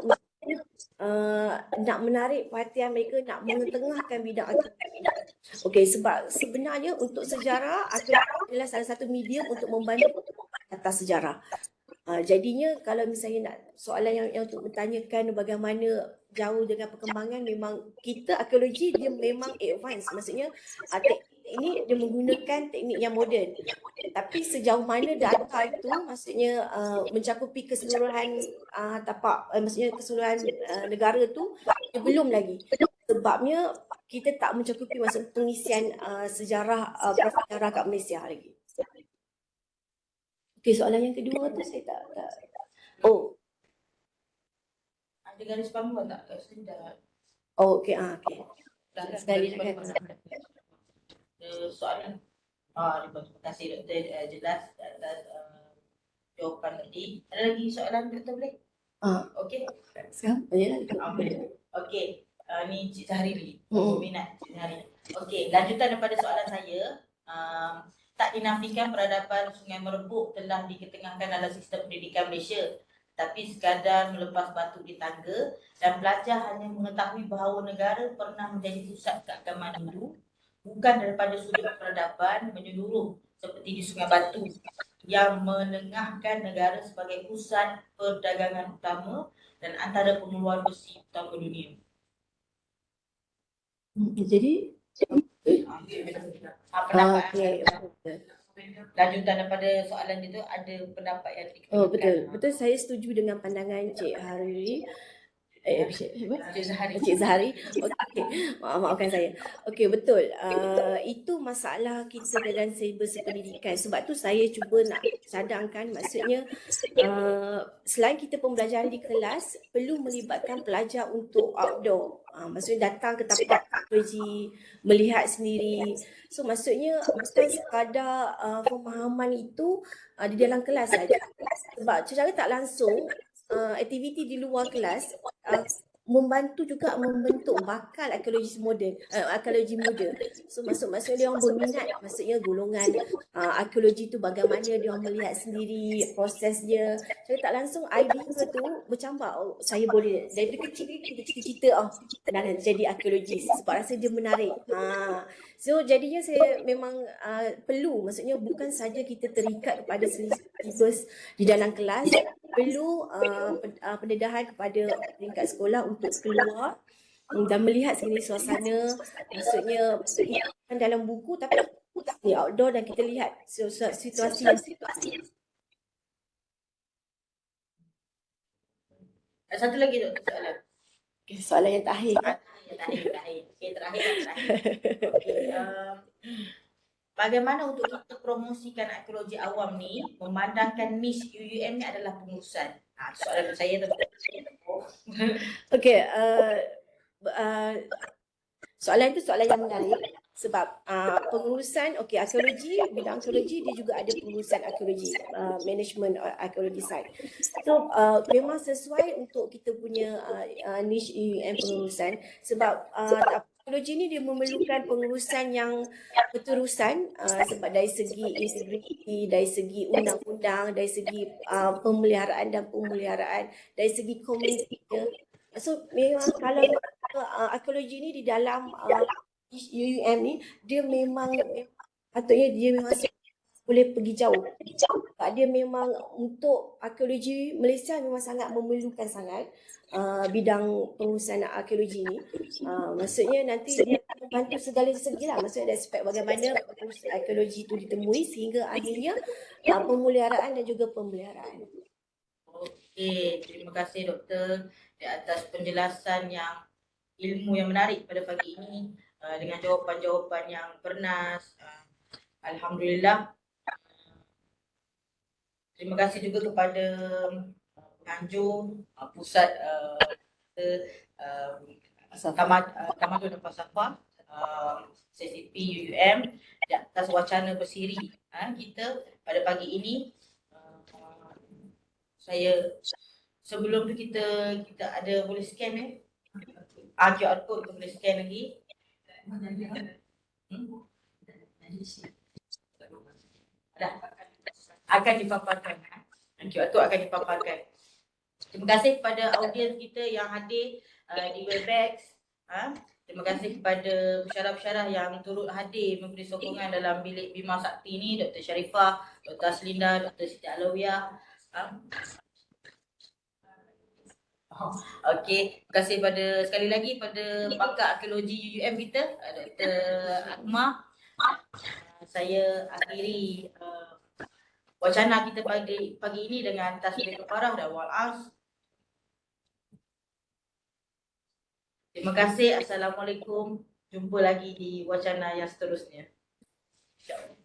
Speaker 2: nak menarik perhatian mereka, nak mengetengahkan bidang arkeologi. Okey, sebab sebenarnya untuk sejarah arkeologi adalah salah satu medium untuk membantu data sejarah. Jadinya kalau misalnya nak soalan yang untuk bertanyakan bagaimana jauh dengan perkembangan, memang kita arkeologi dia memang advance. Maksudnya teknik ini dia menggunakan teknik yang moden. Tapi sejauh mana data itu maksudnya mencakupi keseluruhan maksudnya keseluruhan negara tu dia belum lagi. Sebabnya kita tak mencakupi maksud pengisian sejarah prasejarah kat Malaysia lagi. Okey, soalan yang kedua tu saya tak. Oh.
Speaker 1: Ada garis panduan tak? Sudah.
Speaker 2: Oh, okey. Okey.
Speaker 1: Sekali lagi. Soalan. Terima kasih doktor jelas atas jawapan tadi. Ada lagi soalan doktor boleh? Okey.
Speaker 2: Sekarang
Speaker 1: Okey. Ni Cik Zahriri. Minat Cik Zahriri. Okey, lanjutan daripada soalan saya. Tak dinafikan peradaban Sungai Merebuk telah diketengahkan dalam sistem pendidikan Malaysia, tapi sekadar melepas batu di tangga dan pelajar hanya mengetahui bahawa negara pernah menjadi pusat keagamaan Hindu, bukan daripada sudut peradaban menyeluruh seperti di Sungai Batu yang menengahkan negara sebagai pusat perdagangan utama dan antara pengeluar besi utama dunia.
Speaker 2: Jadi
Speaker 1: lanjutan daripada soalan itu ada pendapat yang
Speaker 2: betul saya setuju dengan pandangan Cik Hariri.
Speaker 1: Cik Zahari.
Speaker 2: Encik Zahari. Okey, maafkan saya. Okey, betul. Itu masalah kita dalam silibus pendidikan. Sebab tu saya cuba nak cadangkan, maksudnya selain kita pembelajaran di kelas, perlu melibatkan pelajar untuk outdoor. Maksudnya datang ke tapak teknologi, melihat sendiri. So maksudnya bukan sekadar pemahaman itu di dalam kelas saja. Sebab secara tak langsung aktiviti di luar kelas membantu juga membentuk bakal arkeologi moden, arkeologi muda. So maksudnya dia orang berminat, maksudnya golongan arkeologi tu bagaimana dia orang melihat sendiri proses dia. Secara tak langsung idea tu bercambak, saya boleh dari kecil kita cita-cita nak jadi arkeologis sebab rasa dia menarik. So jadinya saya memang perlu, maksudnya bukan saja kita terikat kepada silibus di dalam kelas, perlu pendedahan kepada peringkat sekolah untuk keluar dan melihat segala suasana, maksudnya bukan dalam buku tapi di outdoor dan kita lihat situasi yang
Speaker 1: Satu lagi tu soalan.
Speaker 2: soalan yang terakhir.
Speaker 1: Terakhir. Okey, terakhir. Okey, bagaimana untuk kita promosikan arkeologi awam ni memandangkan Miss UUM ni adalah pengurusan? Soalan saya tu.
Speaker 2: Okey, soalan itu soalan yang menarik sebab pengurusan, okey, arkeologi, bidang arkeologi dia juga ada pengurusan arkeologi, management arkeologi side. So memang sesuai untuk kita punya niche UUM pengurusan sebab arkeologi ni dia memerlukan pengurusan yang berterusan sebab dari segi integriti, dari segi undang-undang, dari segi pemeliharaan dan pemeliharaan, dari segi komuniti. So memang kalau arkeologi ni di dalam UUM ni dia memang patutnya dia memang boleh pergi jauh. Sebab dia memang untuk arkeologi Malaysia memang sangat memerlukan sangat bidang pengurusan arkeologi ni. Maksudnya nanti dia membantu segala segi lah. Maksudnya dari aspek bagaimana arkeologi itu ditemui sehingga akhirnya pemeliharaan dan juga pemeliharaan.
Speaker 1: Okey, terima kasih doktor di atas penjelasan yang ilmu yang menarik pada pagi ini dengan jawapan-jawapan yang bernas. Alhamdulillah. Terima kasih juga kepada penganjur pusat Tamadun dan Falsafah CCP UUM di atas wacana bersiri kita pada pagi ini. Saya sebelum tu kita ada boleh scan QR code tu boleh scan lagi. Akan dipaparkan. QR code akan dipaparkan. Terima kasih kepada audiens kita yang hadir di Webex. Terima kasih kepada pensyarah-pensyarah yang turut hadir memberi sokongan dalam bilik Bima Sakti ni, Dr. Sharifah, Dr. Aslinda, Dr. Siti Alawiyah. Okey, terima kasih pada sekali lagi pada pakar arkeologi UUM kita, Dr. Akmal. Saya akhiri wacana kita pagi ini dengan tasbih kafarah dan wal-as. Terima kasih. Assalamualaikum. Jumpa lagi di wacana yang seterusnya. InsyaAllah.